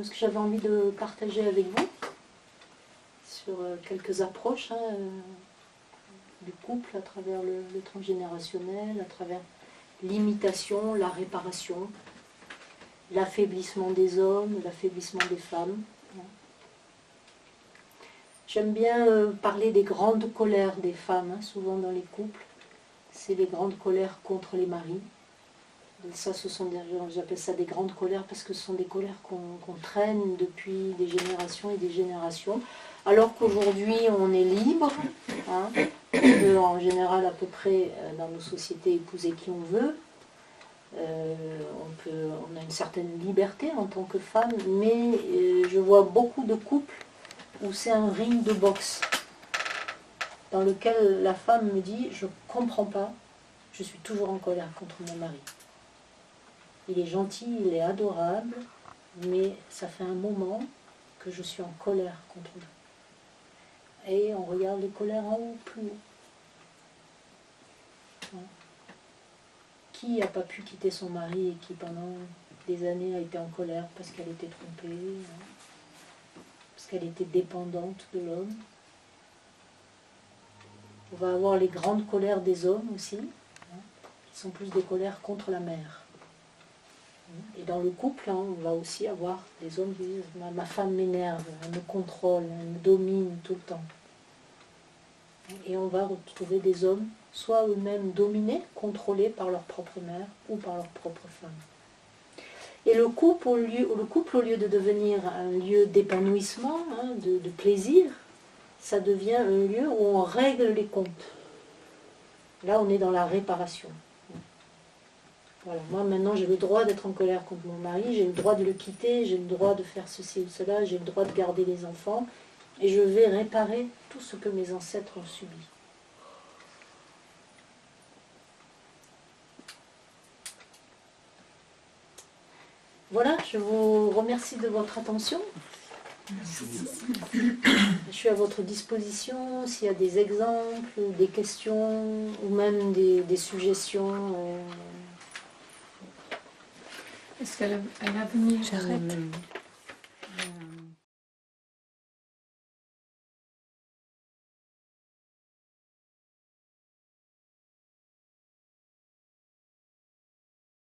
ce que j'avais envie de partager avec vous. Sur quelques approches du couple à travers le transgénérationnel, à travers l'imitation, la réparation, l'affaiblissement des hommes, l'affaiblissement des femmes. J'aime bien parler des grandes colères des femmes, souvent dans les couples. C'est les grandes colères contre les maris. Et ça, j'appelle ça des grandes colères parce que ce sont des colères qu'on traîne depuis des générations et des générations. Alors qu'aujourd'hui, on est libre, on peut en général à peu près dans nos sociétés épouser qui on veut, on a une certaine liberté en tant que femme, mais je vois beaucoup de couples où c'est un ring de boxe, dans lequel la femme me dit « je ne comprends pas, je suis toujours en colère contre mon mari. Il est gentil, il est adorable, mais ça fait un moment que je suis en colère contre lui. » Et on regarde les colères en haut, plus haut. Qui n'a pas pu quitter son mari et qui pendant des années a été en colère parce qu'elle était trompée, parce qu'elle était dépendante de l'homme. On va avoir les grandes colères des hommes aussi, Ce sont plus des colères contre la mère. Et dans le couple, on va aussi avoir des hommes qui disent ma femme m'énerve, elle me contrôle, elle me domine tout le temps. Et on va retrouver des hommes, soit eux-mêmes dominés, contrôlés par leur propre mère ou par leur propre femme. Et le couple, au lieu de devenir un lieu d'épanouissement, de plaisir, ça devient un lieu où on règle les comptes. Là, on est dans la réparation. Voilà, moi maintenant j'ai le droit d'être en colère contre mon mari, j'ai le droit de le quitter, j'ai le droit de faire ceci ou cela, j'ai le droit de garder les enfants, et je vais réparer tout ce que mes ancêtres ont subi. Voilà, je vous remercie de votre attention. Je suis à votre disposition s'il y a des exemples, des questions, ou même des suggestions. Est-ce qu'elle a venu